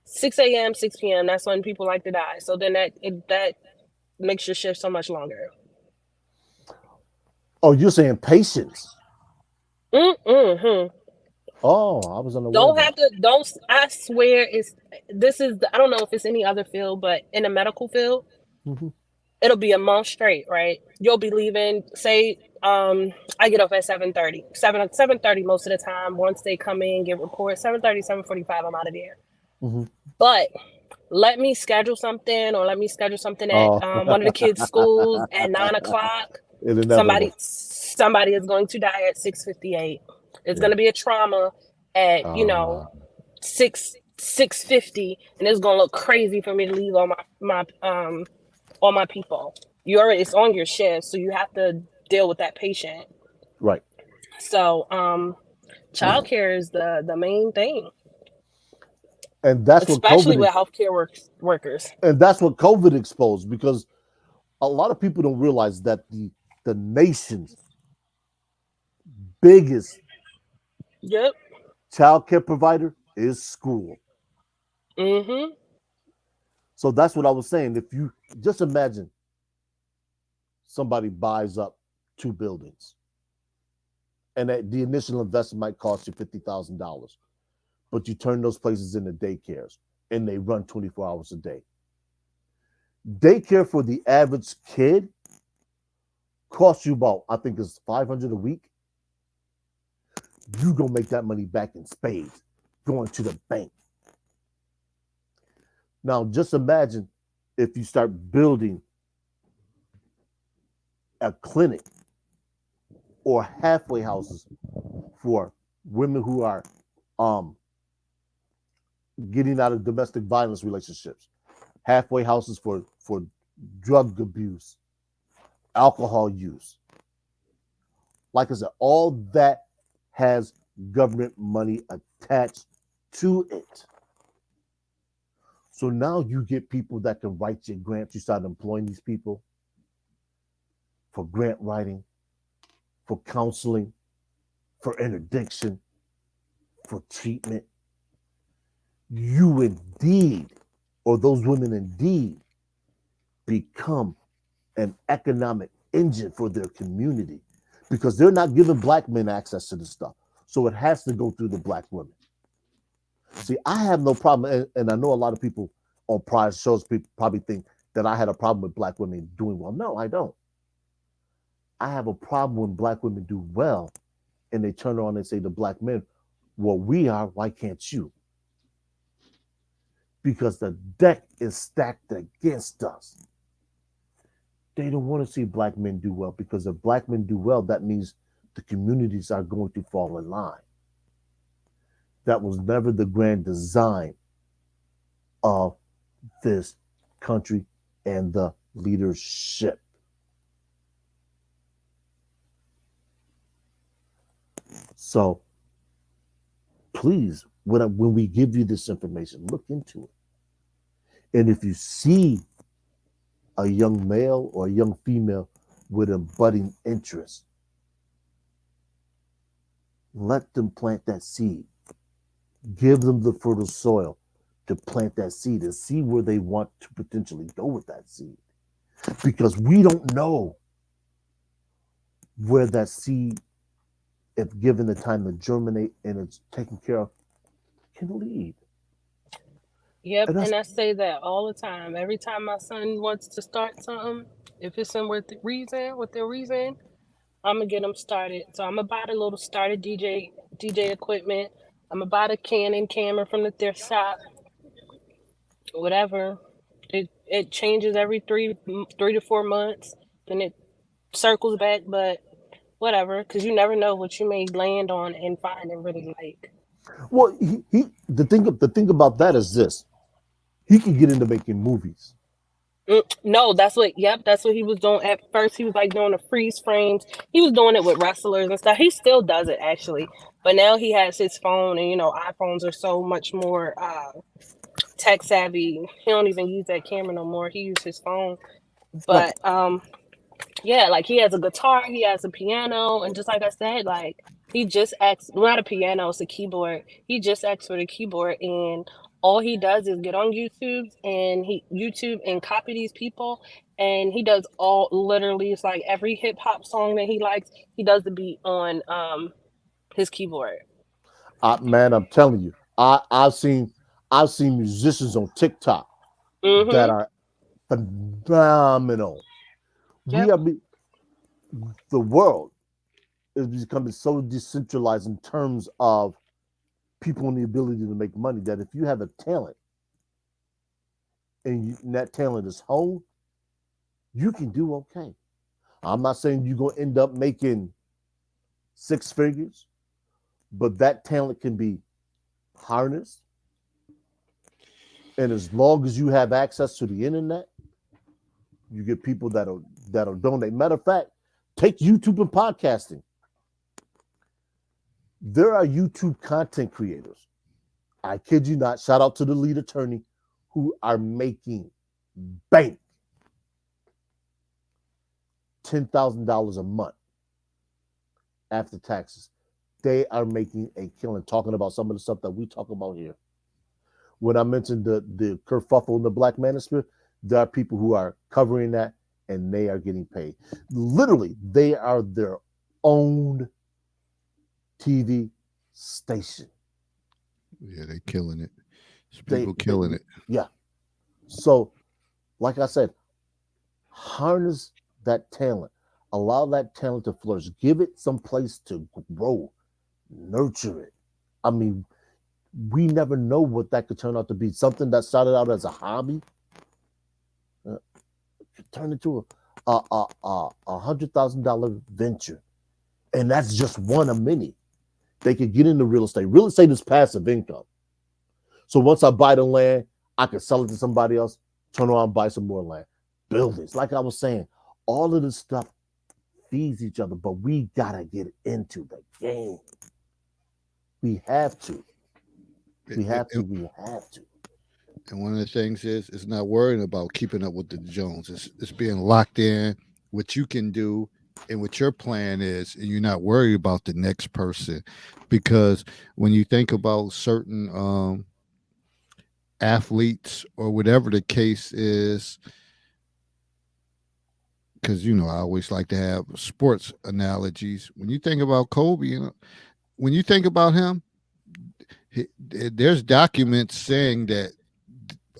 6 a.m., 6 p.m. That's when people like to die. So then that makes your shift so much longer. Oh, you're saying patience? Mm-hmm. Oh, I was unaware. I swear I don't know if it's any other field, but in the medical field, it'll be a month straight, right? You'll be leaving, say, I get off at 7:30. 7:30 most of the time. Once they come in, get reports, 7:30, 7:45, I'm out of there. But let me schedule something at one of the kids' schools at 9 o'clock. Somebody is going to die at 6:58. It's going to be a trauma at 6:50, and it's going to look crazy for me to leave all my people. It's on your shift, so you have to deal with that patient. Right. So childcare is the main thing. And that's especially with healthcare workers. And that's what COVID exposed, because a lot of people don't realize that the nation's biggest child care provider is school. So that's what I was saying. If you just imagine somebody buys up 2 buildings, and the initial investment might cost you $50,000, but you turn those places into daycares, and they run 24 hours a day. Daycare for the average kid costs you about, I think it's $500 a week. You gonna make that money back in spades, going to the bank. Now, just imagine if you start building a clinic or halfway houses for women who are getting out of domestic violence relationships, halfway houses for drug abuse, alcohol use. Like I said, all that has government money attached to it. So now you get people that can write your grants. You start employing these people for grant writing, for counseling, for interdiction, for treatment. You indeed, or those women indeed, become an economic engine for their community, because they're not giving Black men access to this stuff. So it has to go through the Black women. See, I have no problem, and I know a lot of people on prior shows probably think that I had a problem with Black women doing well. No, I don't. I have a problem when Black women do well and they turn around and say to Black men, well, we are, why can't you? Because the deck is stacked against us. They don't want to see Black men do well, because if Black men do well, that means the communities are going to fall in line. That was never the grand design of this country and the leadership. So please, when we give you this information, look into it. And if you see a young male or a young female with a budding interest, let them plant that seed. Give them the fertile soil to plant that seed and see where they want to potentially go with that seed. Because we don't know where that seed, if given the time to germinate and it's taken care of, can lead. Yep, And that's and I say that all the time. Every time my son wants to start something, if it's in with their reason, I'm gonna get them started. So I'm gonna buy the little starter DJ equipment. I'm gonna buy the Canon camera from the thrift shop. Whatever. It changes every 3 to 4 months. Then it circles back, but whatever, because you never know what you may land on and find and really like. well, the thing about that is this: he can get into making movies. No, that's what. Yep, that's what he was doing at first. He was like doing the freeze frames. He was doing it with wrestlers and stuff. He still does it actually, but now he has his phone, and iPhones are so much more tech savvy. He don't even use that camera no more. He uses his phone. Right. But yeah, like he has a guitar, he has a piano, and just like I said, like he just asked, not a piano, it's a keyboard. He just asked for the keyboard, and all he does is get on YouTube and copy these people, and he does all literally. It's like every hip hop song that he likes, he does the beat on his keyboard. Man, I'm telling you, I've seen musicians on TikTok that Mm-hmm. are phenomenal. Yep. We are the world is becoming so decentralized in terms of people and the ability to make money that if you have a talent and that talent is honed, you can do okay. I'm not saying you're going to end up making six figures, but that talent can be harnessed. And as long as you have access to the internet, you get people that'll donate. Matter of fact, take YouTube and podcasting. There are YouTube content creators. I kid you not. Shout out to the lead attorney who are making bank $10,000 a month after taxes. They are making a killing talking about some of the stuff that we talk about here. When I mentioned the kerfuffle in the Black Manosphere, there are people who are covering that and they are getting paid. Literally, they are their own TV station. Yeah, they killing it. It's people killing it. Yeah. So, like I said, harness that talent. Allow that talent to flourish. Give it some place to grow. Nurture it. I mean, we never know what that could turn out to be. Something that started out as a hobby could turn into a $100,000 venture, and that's just one of many. They could get into real estate. Real estate is passive income. So once I buy the land, I can sell it to somebody else, turn around and buy some more land. Buildings, like I was saying, all of this stuff feeds each other, but we gotta get into the game. We have to. We have to. And one of the things is it's not worrying about keeping up with the Jones. It's being locked in what you can do and what your plan is, and you're not worried about the next person. Because when you think about certain athletes or whatever the case is, because I always like to have sports analogies. When you think about Kobe, when you think about him, there's documents saying that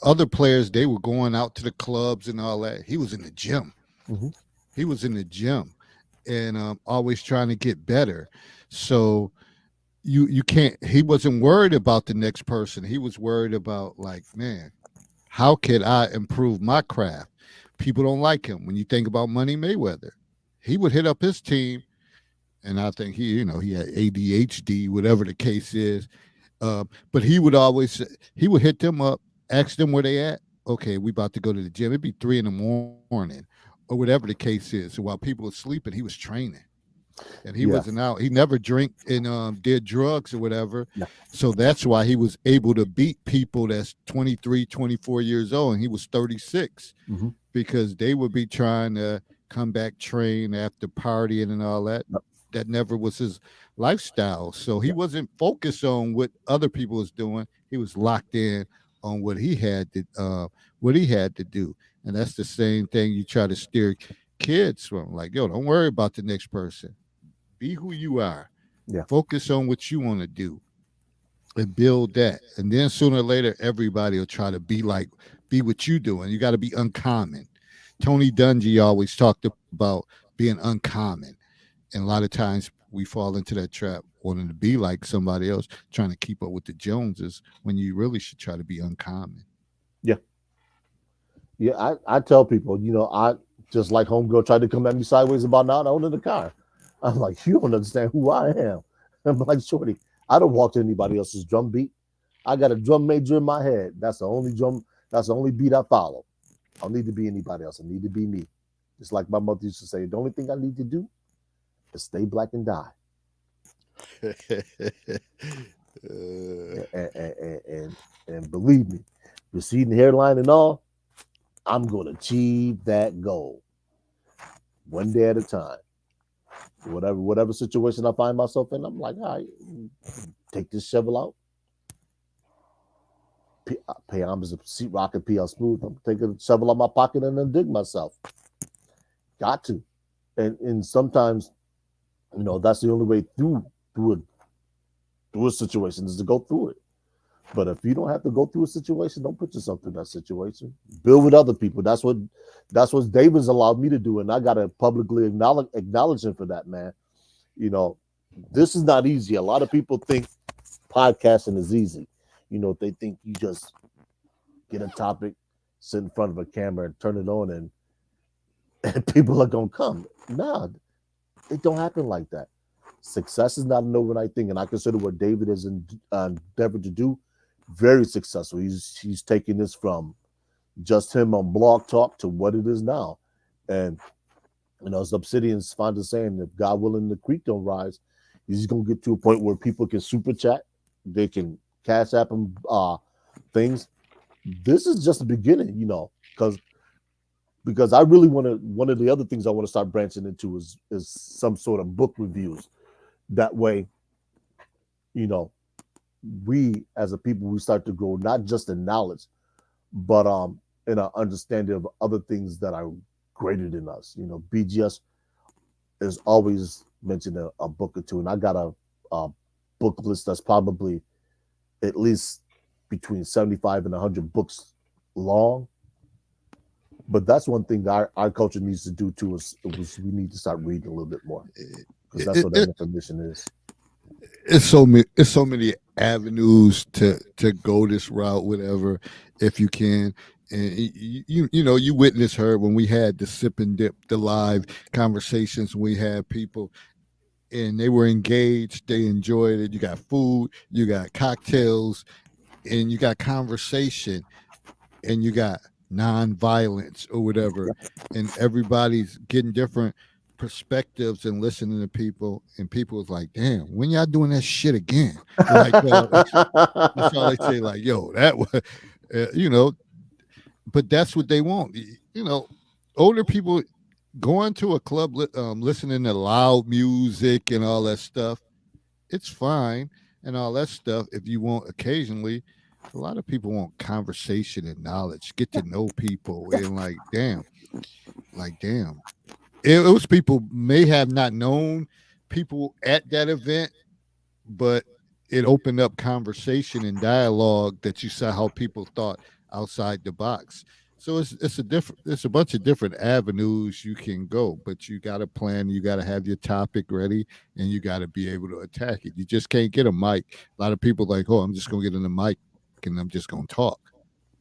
other players, they were going out to the clubs and all that. He was in the gym. Mm-hmm. He was in the gym and always trying to get better. So you can't, he wasn't worried about the next person. He was worried about, like, man, how could I improve my craft? People don't like him. When you think about Money Mayweather, he would hit up his team, and I think he had ADHD, whatever the case is. But he would hit them up, ask them where they at, okay, we about to go to the gym. It'd be 3 in the morning or whatever the case is. So while people were sleeping, he was training. And he Yeah. wasn't out. He never drank and did drugs or whatever. Yeah. So that's why he was able to beat people that's 23, 24 years old, and he was 36 Mhm. because they would be trying to come back train after partying and all that. Yep. That never was his lifestyle. So he Yeah. wasn't focused on what other people was doing. He was locked in on what he had to do. And that's the same thing you try to steer kids from. Like, yo, don't worry about the next person. Be who you are. Yeah. Focus on what you want to do and build that. And then sooner or later, everybody will try to be what you doing. You got to be uncommon. Tony Dungy always talked about being uncommon. And a lot of times we fall into that trap, wanting to be like somebody else, trying to keep up with the Joneses when you really should try to be uncommon. Yeah, I tell people, I just like homegirl tried to come at me sideways about not owning the car. I'm like, you don't understand who I am. I'm like, shorty, I don't walk to anybody else's drum beat. I got a drum major in my head. That's the only beat I follow. I don't need to be anybody else. I need to be me. Just like my mother used to say, the only thing I need to do is stay black and die. And believe me, receding hairline and all, I'm going to achieve that goal one day at a time. Whatever situation I find myself in, I'm like, all right, take this shovel out. Pay homage to Seat Rock and PL Smooth. I'm taking a shovel out my pocket and then dig myself. Got to. And sometimes, that's the only way through a situation is to go through it. But if you don't have to go through a situation, don't put yourself through that situation. Build with other people. That's what David's allowed me to do, and I gotta publicly acknowledge him for that, man. This is not easy. A lot of people think podcasting is easy. They think you just get a topic, sit in front of a camera, and turn it on, and people are gonna come. Nah, it don't happen like that. Success is not an overnight thing, and I consider what David has endeavored to do very successful. He's taking this from just him on Blog Talk to what it is now. And as Obsidian's fond of saying, if God willing the creek don't rise, he's gonna get to a point where people can super chat, they can cash app him things. This is just the beginning, because I really want to. One of the other things I want to start branching into is some sort of book reviews. That way, we as a people, we start to grow not just in knowledge, but in our understanding of other things that are greater than us. BGS is always mentioning a book or two, and I got a book list that's probably at least between 75 and 100 books long. But that's one thing our culture needs to do too is we need to start reading a little bit more, because that's what that information is. It's so many avenues to go this route, whatever, if you can. And you witnessed her when we had the sip and dip, the live conversations. We had people and they were engaged, they enjoyed it. You got food, you got cocktails, and you got conversation, and you got non-violence or whatever, and everybody's getting different perspectives and listening to people, and people was like, damn, when y'all doing that shit again? Like, that's all they say, like, yo, that was but that's what they want. Older people going to a club, listening to loud music and all that stuff, it's fine and all that stuff if you want occasionally. A lot of people want conversation and knowledge, get to know people, and like damn, those people may have not known people at that event, but it opened up conversation and dialogue that you saw how people thought outside the box. So it's a bunch of different avenues you can go, but you got to plan, you got to have your topic ready, and you got to be able to attack it. You just can't get a mic. A lot of people like, oh, I'm just gonna get in the mic and I'm just gonna talk.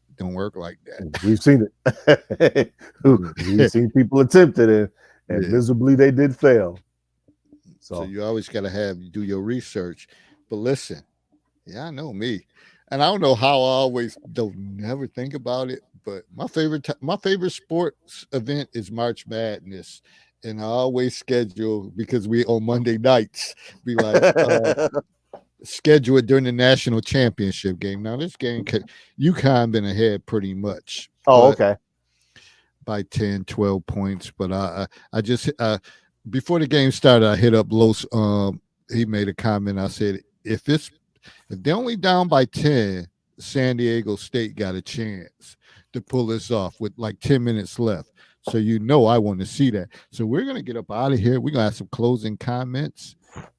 It don't work like that. We've seen it. We've seen people attempt it, and miserably they did fail. So you always got to do your research. But listen, I know me. And I don't know how I always don't never think about it, But my favorite sports event is March Madness, and I always schedule because we on Monday nights be like schedule it during the national championship game. Now this game, UConn been ahead pretty much, Oh, but okay. by 10, 12 points. But I just before the game started, I hit up Los. He made a comment. I said if they're only down by 10, San Diego State got a chance to pull this off with like 10 minutes left. So I want to see that. So we're gonna get up out of here. We're gonna have some closing comments.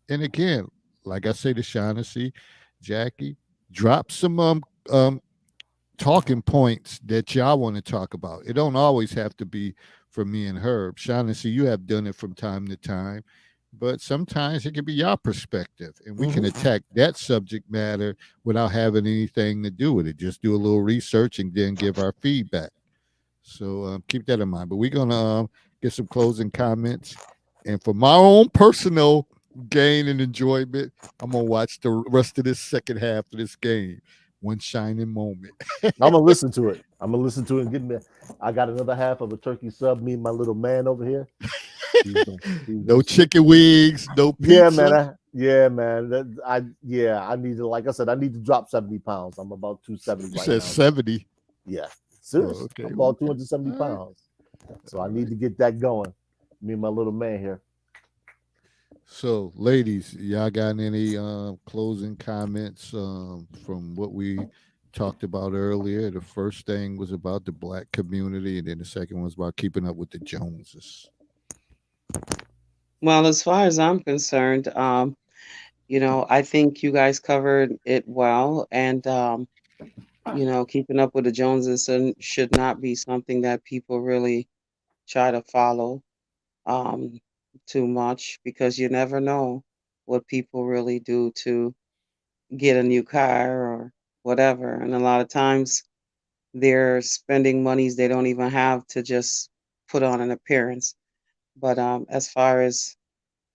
And again, like I say to Shaughnessy, Jackie, drop some talking points that y'all want to talk about. It don't always have to be for me and Herb. Shaughnessy, you have done it from time to time, but sometimes it can be your perspective, and we can attack that subject matter without having anything to do with it. Just do a little research and then give our feedback. So keep that in mind. But we're gonna get some closing comments, and for my own personal gain and enjoyment, I'm gonna watch the rest of this second half of this game. One shining moment. I'm gonna listen to it. I'm gonna listen to it and get me. I got another half of a turkey sub. Me and my little man over here. No chicken wings, no pizza. Yeah, man. I need to, like I said, I need to drop 70 pounds. I'm about 270 You right said now. 70. Yeah, seriously. okay. I'm about 270 pounds. So I need to get that going. Me and my little man here. So, ladies, y'all got any closing comments from what we talked about earlier? The first thing was about the Black community, and then the second one was about keeping up with the Joneses. Well, as far as I'm concerned, I think you guys covered it well, and keeping up with the Joneses should not be something that people really try to follow too much, because you never know what people really do to get a new car or whatever. And a lot of times they're spending monies they don't even have to just put on an appearance. But as far as,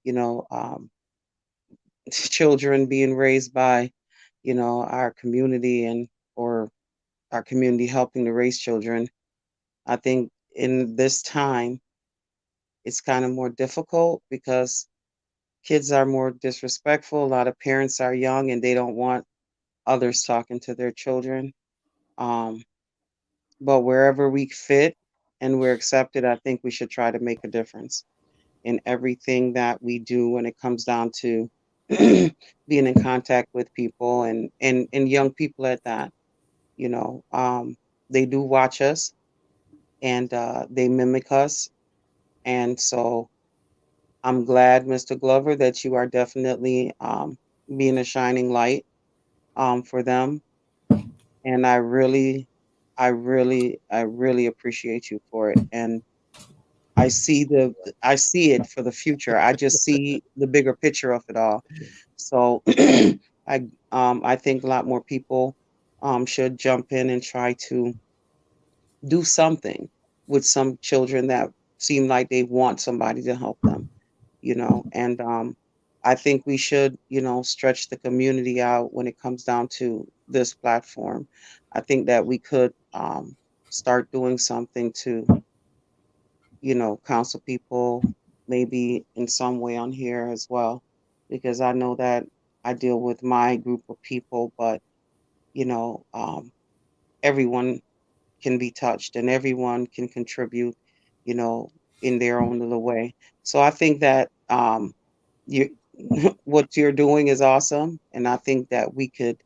you know, children being raised by, our community or our community helping to raise children, I think in this time it's kind of more difficult because kids are more disrespectful. A lot of parents are young and they don't want others talking to their children. Um, but wherever we fit and we're accepted, I think we should try to make a difference in everything that we do when it comes down to being in contact with people and young people at that. They do watch us and they mimic us. And so I'm glad, Mr. Glover, that you are definitely being a shining light for them. And I really appreciate you for it. And I see it for the future. I just see the bigger picture of it all. So I think a lot more people should jump in and try to do something with some children that seem like they want somebody to help them, and I think we should, stretch the community out when it comes down to this platform. I think that we could start doing something to, counsel people maybe in some way on here as well, because I know that I deal with my group of people, but, everyone can be touched and everyone can contribute, in their own little way. So I think that you what you're doing is awesome, and I think that we could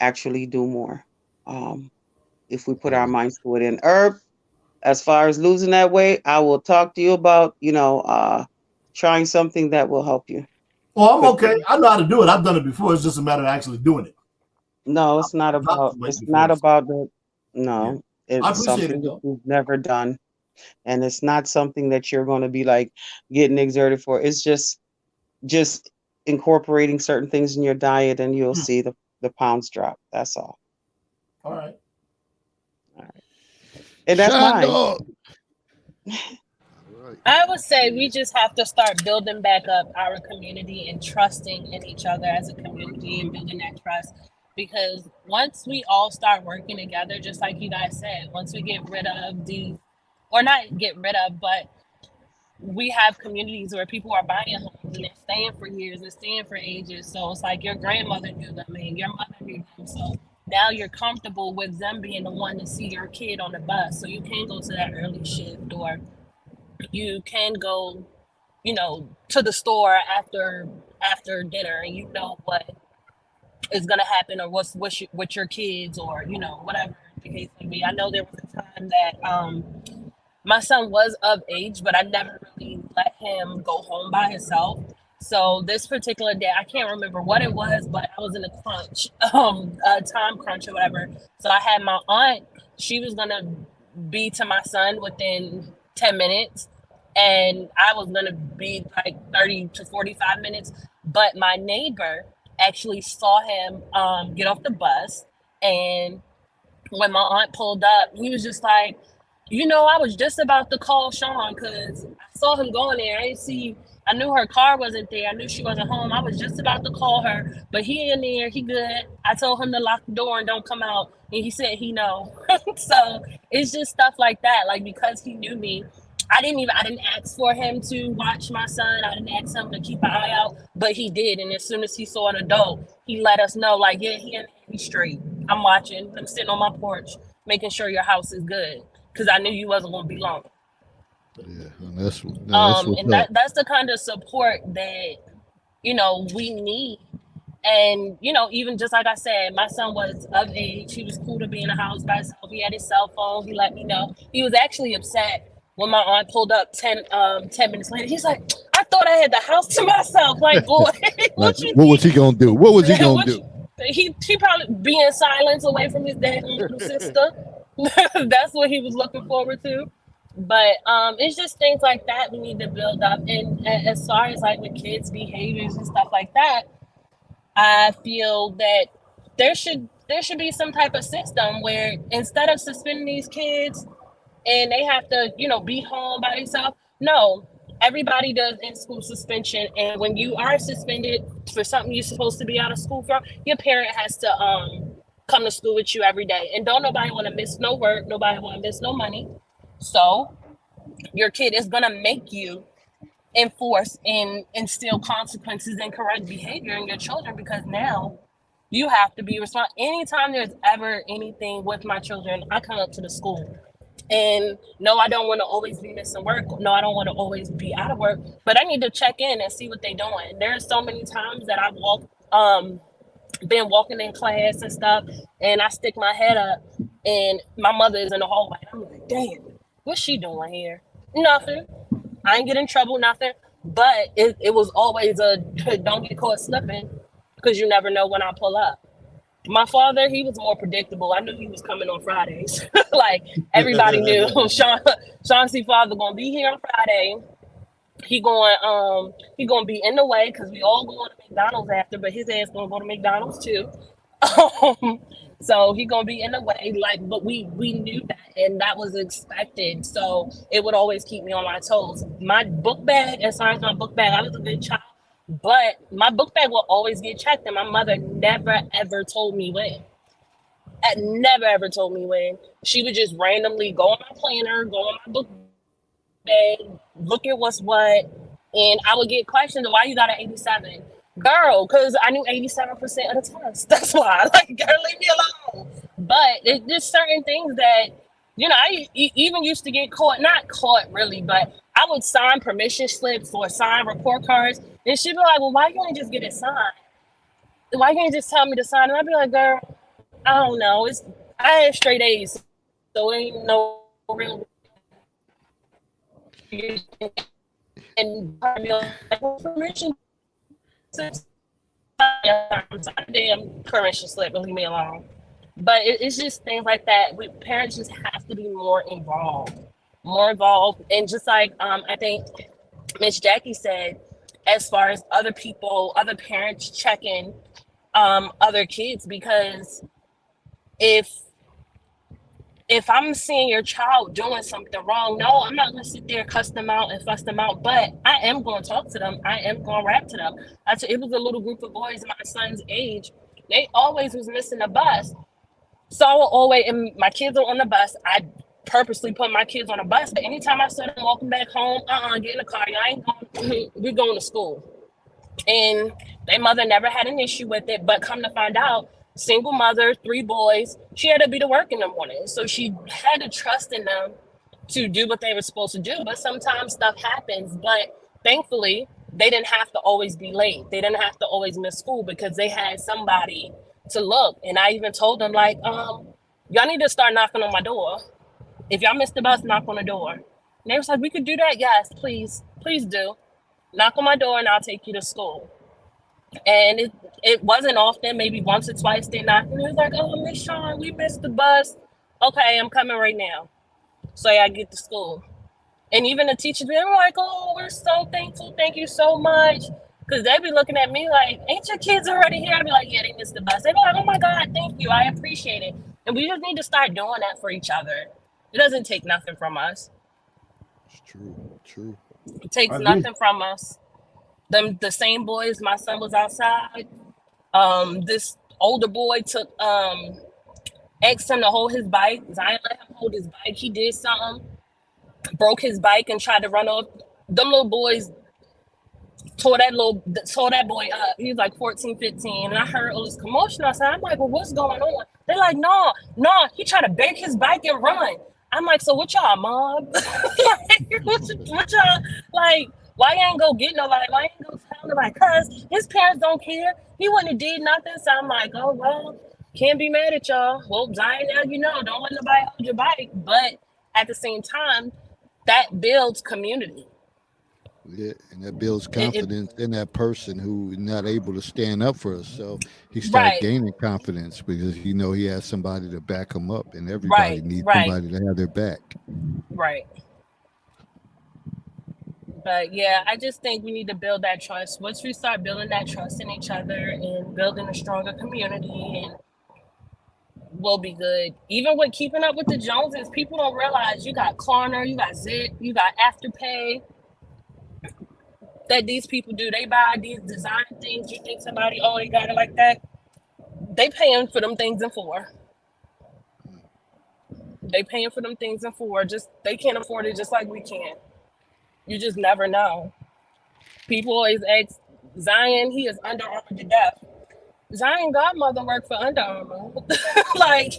actually do more if we put our minds to it. And Herb, as far as losing that weight, I will talk to you about trying something that will help you. Oh, I'm okay. I know how to do it. I've done it before. It's just a matter of actually doing it. No, it's not about the no. I It's appreciate something it, that though. you've never done, and it's not something that you're going to be like getting exerted for. It's just incorporating certain things in your diet, and you'll see the pounds drop. That's all. All right. And that's Shine mine. dog. I would say we just have to start building back up our community and trusting in each other as a community and building that trust. because once we all start working together, just like you guys said, once we get rid of the, or not get rid of, but we have communities where people are buying homes and they're staying for years and staying for ages. So it's like your grandmother knew them and your mother knew them. So now you're comfortable with them being the one to see your kid on the bus. So you can go to that early shift, or you can go, to the store after dinner, and you know what is gonna happen, or with your kids, or whatever the case may be. I know there was a time that my son was of age, but I never really let him go home by himself. So this particular day, I can't remember what it was, but I was in a crunch, a time crunch or whatever. So I had my aunt. She was gonna be to my son within 10 minutes, and I was gonna be like 30 to 45 minutes. But my neighbor actually saw him get off the bus, and when my aunt pulled up, he was just like, I was just about to call Sean because I saw him going there. I knew her car wasn't there. I knew she wasn't home. I was just about to call her, but he in there, he good. I told him to lock the door and don't come out. And he said he know. So it's just stuff like that. Like, because he knew me, I didn't ask for him to watch my son. I didn't ask him to keep an eye out, but he did. And as soon as he saw an adult, he let us know, like, yeah, he's straight. I'm watching. I'm sitting on my porch, making sure your house is good, because I knew you wasn't going to be long. Yeah, and that's what's And up. that's the kind of support that we need. And even just like I said, my son was of age. He was cool to be in the house by himself. He had his cell phone. He let me know. He was actually upset when my aunt pulled up 10 minutes later. He's like, I thought I had the house to myself. Like, boy, Like, what you what was he gonna do? What was he gonna what do? he probably be in silence away from his dad and little sister. That's what he was looking forward to. But it's just things like that we need to build up. And as far as like with kids' behaviors and stuff like that, I feel that there should be some type of system where instead of suspending these kids and they have to, be home by themselves, no, everybody does in school suspension. And when you are suspended for something you're supposed to be out of school for, your parent has to come to school with you every day. And don't nobody want to miss no work, nobody want to miss no money. So your kid is gonna make you enforce and instill consequences and correct behavior in your children, because now you have to be responsible. Anytime there's ever anything with my children, I come up to the school. And no, I don't want to always be missing work. No, I don't want to always be out of work, but I need to check in and see what they're doing. There's so many times that I've been walking in class and stuff, and I stick my head up and my mother is in the hallway. I'm like, damn, what's she doing here? Nothing. I ain't get in trouble, nothing. But it was always a don't get caught slipping, because you never know when I pull up. My father, he was more predictable. I knew he was coming on Fridays. Like, everybody knew Sean C. Father gonna be here on Friday. He gonna be in the way because we all going to McDonald's after, but his ass gonna go to McDonald's too. So he gonna be in the way, like, but we knew that, and that was expected. So it would always keep me on my toes. My book bag, as far as my book bag, I was a good child, but my book bag will always get checked, and my mother never ever told me when. Never ever told me when. She would just randomly go on my planner, go on my book bag, look at what's what, and I would get questions, why you got an 87? Girl, because I knew 87% of the test. That's why. Like, girl, leave me alone. But there's certain things that, I even used to get caught, not caught really, but I would sign permission slips or sign report cards, and she'd be like, well, why can't you just get it signed? Why can't you just tell me to sign? And I'd be like, girl, I don't know. I had straight A's, so it ain't no real. And permission slips, damn permission slip, leave me alone. But it's just things like that. Parents just have to be more involved. And just like I think Miss Jackie said, as far as other parents checking other kids, because if I'm seeing your child doing something wrong, no, I'm not going to sit there and cuss them out and fuss them out, but I am going to talk to them. I am going to rap to them. It was a little group of boys my son's age They always was missing the bus. So I would always, and my kids are on the bus. I purposely put my kids on a bus. But anytime I said I'm walking back home, get in the car. Y'all ain't going. We're going to school. And their mother never had an issue with it. But come to find out, single mother, 3 boys, she had to be to work in the morning. So she had to trust in them to do what they were supposed to do. But sometimes stuff happens. But thankfully, they didn't have to always be late. They didn't have to always miss school because they had somebody to look. And I even told them, like, y'all need to start knocking on my door. If y'all missed the bus, knock on the door. And they was like, we could do that. Yes, please. Please do. Knock on my door and I'll take you to school. And it wasn't often, maybe once or twice they knocked. And it was like, oh, Miss Sean, we missed the bus. Okay, I'm coming right now. So I get to school. And even the teachers, they were like, oh, we're so thankful. Thank you so much. Because they be looking at me like, ain't your kids already here? I'd be like, yeah, they missed the bus. They be like, oh my God, thank you. I appreciate it. And we just need to start doing that for each other. It doesn't take nothing from us. It's true. True. It takes I agree. nothing from us. The same boys, my son was outside. This older boy took asked him to hold his bike. Zion let him hold his bike. He did something, broke his bike and tried to run off. Them little boys tore that boy up. He was like 14, 15. And I heard all this commotion outside. I'm like, well, what's going on? They're like, no, he tried to break his bike and run. I'm like, so what y'all, mom? Like, what y'all, like, why you ain't go get nobody? Why you ain't go tell nobody? Because his parents don't care. He wouldn't have did nothing. So I'm like, oh, well, can't be mad at y'all. Well, Zion, now you know, don't let nobody hold your bike. But at the same time, that builds community. Yeah, and that builds confidence in that person who is not able to stand up for herself. He starts Right. gaining confidence because he know he has somebody to back him up, and everybody needs somebody to have their back. Right. But yeah, I just think we need to build that trust. Once we start building that trust in each other and building a stronger community, and we'll be good. Even with keeping up with the Joneses, people don't realize you got Klarna, you got Zip, you got Afterpay. That these people do. They buy these design things. You think somebody, oh, they got it like that. They paying for them things in full. They paying for them things in full. Just they can't afford it just like we can. You just never know. People always ask Zion, he is Under Armour to death. Zion godmother worked for Under Armour, like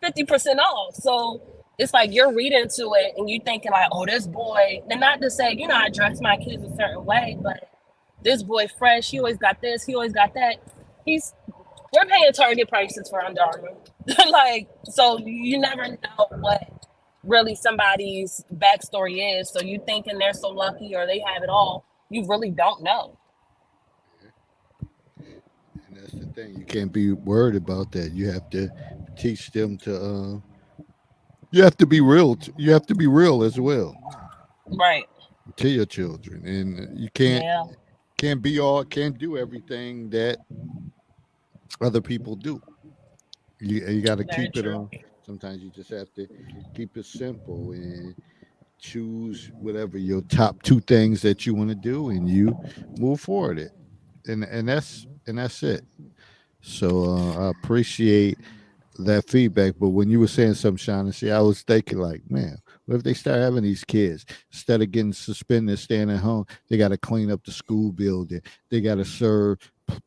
50% off. So it's like you're reading to it and you thinking like, oh, this boy, and not to say, you know, I dress my kids a certain way, but this boy fresh, he always got this, he always got that. We're paying Target prices for Under Armour. Like, so you never know what really somebody's backstory is. So you thinking they're so lucky or they have it all, you really don't know. And that's the thing. You can't be worried about that. You have to teach them to. You have to be real. You have to be real as well Right. to your children, and you Yeah. can't do everything that other people do. You got to Very keep it true. on. Sometimes you just have to keep it simple and choose whatever your top 2 things that you want to do, and you move forward it, and that's it. So I appreciate that feedback. But when you were saying something, Shaughnessy, I was thinking like, man, what if they start having these kids instead of getting suspended, staying at home? They got to clean up the school building. They got to serve,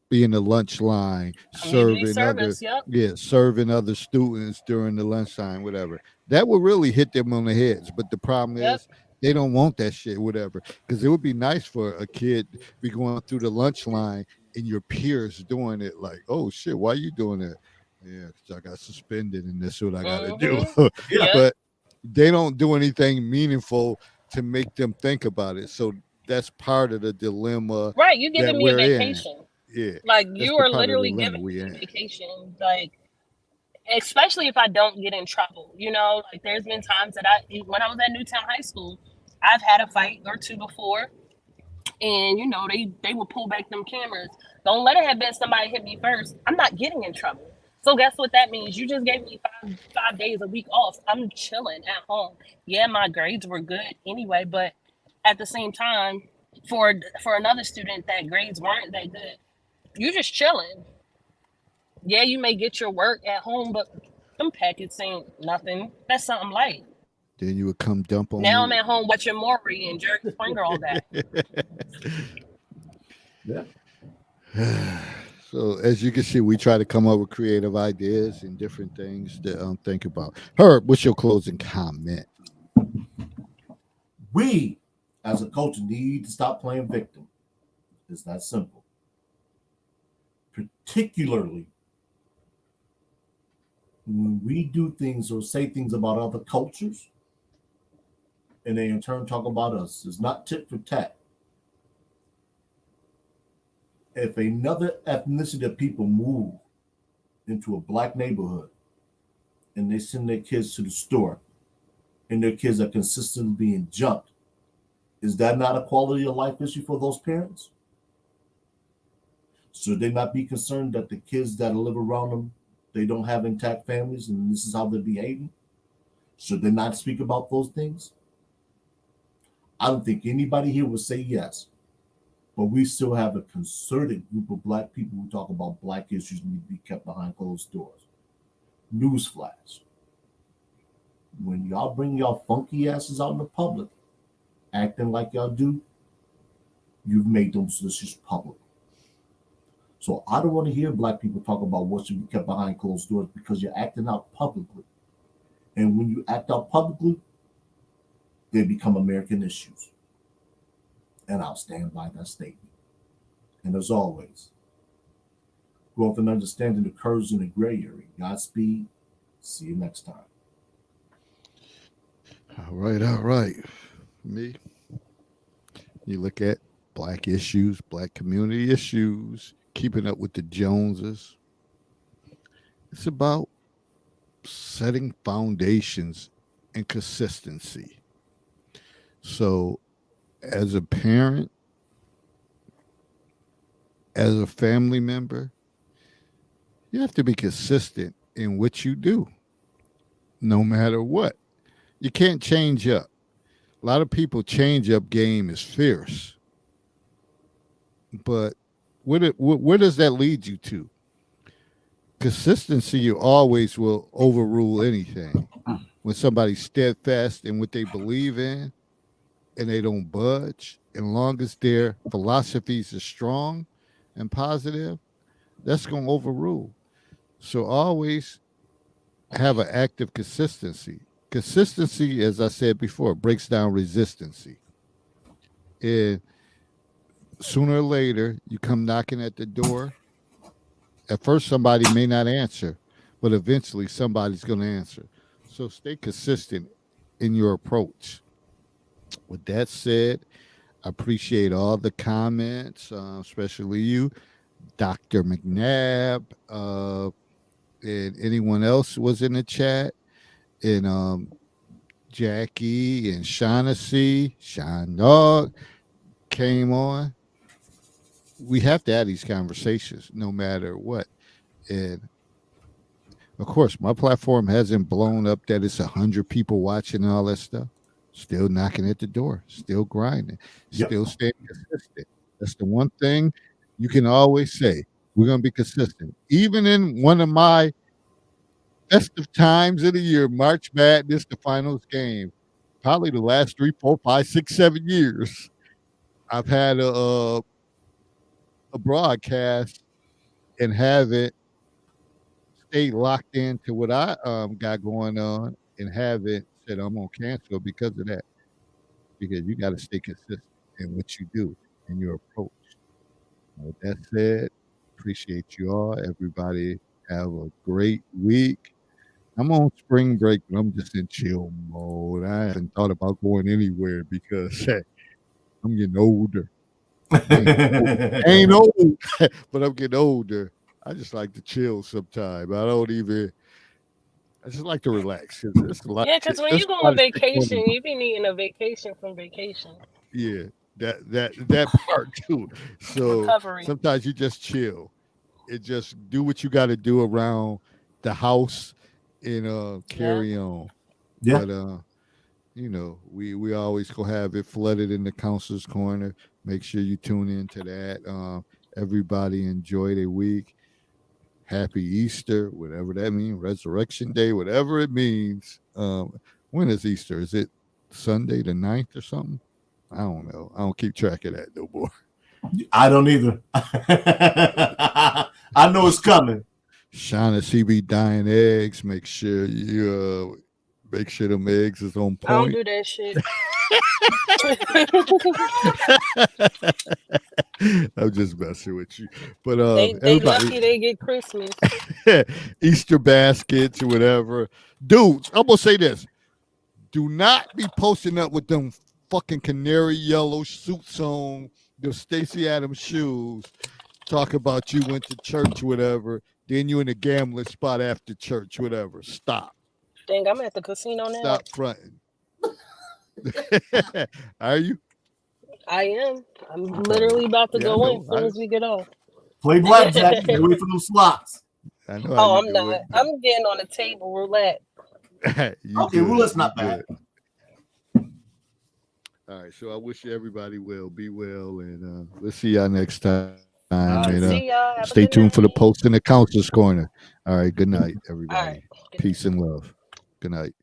be in the lunch line, Community serving other, service. Yep. serving other students during the lunchtime, whatever. That would really hit them on the heads. But the problem Yep. is, they don't want that shit, whatever. Because it would be nice for a kid to be going through the lunch line and your peers doing it like, oh shit, why you doing that? Yeah, because I got suspended and that's what I got to do. Yep. But they don't do anything meaningful to make them think about it. So that's part of the dilemma. Right. You that giving me a we're in. vacation. Yeah, Like that's you the are part of the literally dilemma giving we me a in. vacation. Like, especially if I don't get in trouble. You know, like there's been times that when I was at Newtown High School, I've had a fight or two before. And you know, they will pull back them cameras. Don't let it have been somebody hit me first. I'm not getting in trouble. So guess what that means? You just gave me five days a week off. I'm chilling at home. Yeah, my grades were good anyway, but at the same time, for another student that grades weren't that good, you just chilling. Yeah, you may get your work at home, but them packets ain't nothing. That's something light. Then you would come dump on Now I'm me. at home watching Maury and Jerry Springer all day. Yeah. So as you can see, we try to come up with creative ideas and different things to think about. Herb, what's your closing comment? We, as a culture, need to stop playing victim. It's that simple. Particularly when we do things or say things about other cultures, and they in turn talk about us. It's not tit for tat. If another ethnicity of people move into a black neighborhood and they send their kids to the store and their kids are consistently being jumped, is that not a quality of life issue for those parents? Should they not be concerned that the kids that live around them, they don't have intact families and this is how they're behaving? Should they not speak about those things? I don't think anybody here would say yes, but we still have a concerted group of black people who talk about black issues need to be kept behind closed doors. Newsflash. When y'all bring y'all funky asses out in the public, acting like y'all do, you've made those issues public. So I don't want to hear black people talk about what should be kept behind closed doors because you're acting out publicly. And when you act out publicly, they become American issues. And I'll stand by that statement. And as always, growth and understanding occurs in the gray area. Godspeed. See you next time. All right, all right. Me, you look at black issues, black community issues, keeping up with the Joneses. It's about setting foundations and consistency. So, as a parent, as a family member, you have to be consistent in what you do, no matter what. You can't change up. A lot of people change up game is fierce, but where does that lead you to? Consistency, you always will overrule anything. When somebody's steadfast in what they believe in and they don't budge, as long as their philosophies are strong and positive, that's going to overrule. So always have an active consistency. Consistency, as I said before, breaks down resistancy. And sooner or later, you come knocking at the door. At first, somebody may not answer, but eventually somebody's going to answer. So stay consistent in your approach. With that said, I appreciate all the comments, especially you, Dr. McNabb, and anyone else who was in the chat, and Jackie and Shaughnessy, Sean Dog came on. We have to have these conversations no matter what. And of course, my platform hasn't blown up that it's 100 people watching and all that stuff. Still knocking at the door, still grinding, still staying consistent. That's the one thing you can always say. We're going to be consistent. Even in one of my festive times of the year, March Madness, the finals game, probably the last 3, 4, 5, 6, 7 years, I've had a broadcast and have it stay locked into what I got going on and have it said I'm gonna cancel because of that. Because you got to stay consistent in what you do and your approach. With that said, appreciate you all. Everybody have a great week. I'm on spring break, but I'm just in chill mode. I haven't thought about going anywhere because I'm getting older. I ain't old, but I'm getting older. I just like to chill sometime. I just like to relax. It's a lot. Yeah, because when There's you go a lot on of shit going vacation, on. you be needing a vacation from vacation. Yeah, that part too. So Recovery. sometimes you just chill. It just do what you got to do around the house and carry on. Yeah. But we always gonna have it flooded in the counselor's corner. Make sure you tune into that. Everybody enjoy their week. Happy Easter, whatever that means, Resurrection Day, whatever it means. When is Easter? Is it Sunday the 9th or something? I don't know. I don't keep track of that no more. I don't either. I know it's coming. Shaughnessy be dying eggs. Make sure you make sure them eggs is on I don't point. do that shit. I'm just messing with you. But They everybody, lucky they get Christmas. Easter baskets or whatever. Dudes, I'm gonna say this. Do not be posting up with them fucking canary yellow suits on, the Stacey Adams shoes. Talk about you went to church, whatever. Then you in a gambling spot after church, whatever. Stop. Dang, I'm at the casino now. Stop fronting. Are you? I am. I'm literally about to Yeah, I go know. in as soon as we get off. Play blackjack. Get away from them slots. I know. how Oh, you I'm do not. it. I'm getting on the table roulette. You Okay, good. roulette's You not bad. good. All right, so I wish everybody well, be well, and let's see y'all next time. right. And, See y'all. Have a stay good tuned for the night. post in the counselor's corner. All right, good night, everybody. All right. Peace and love. Good night.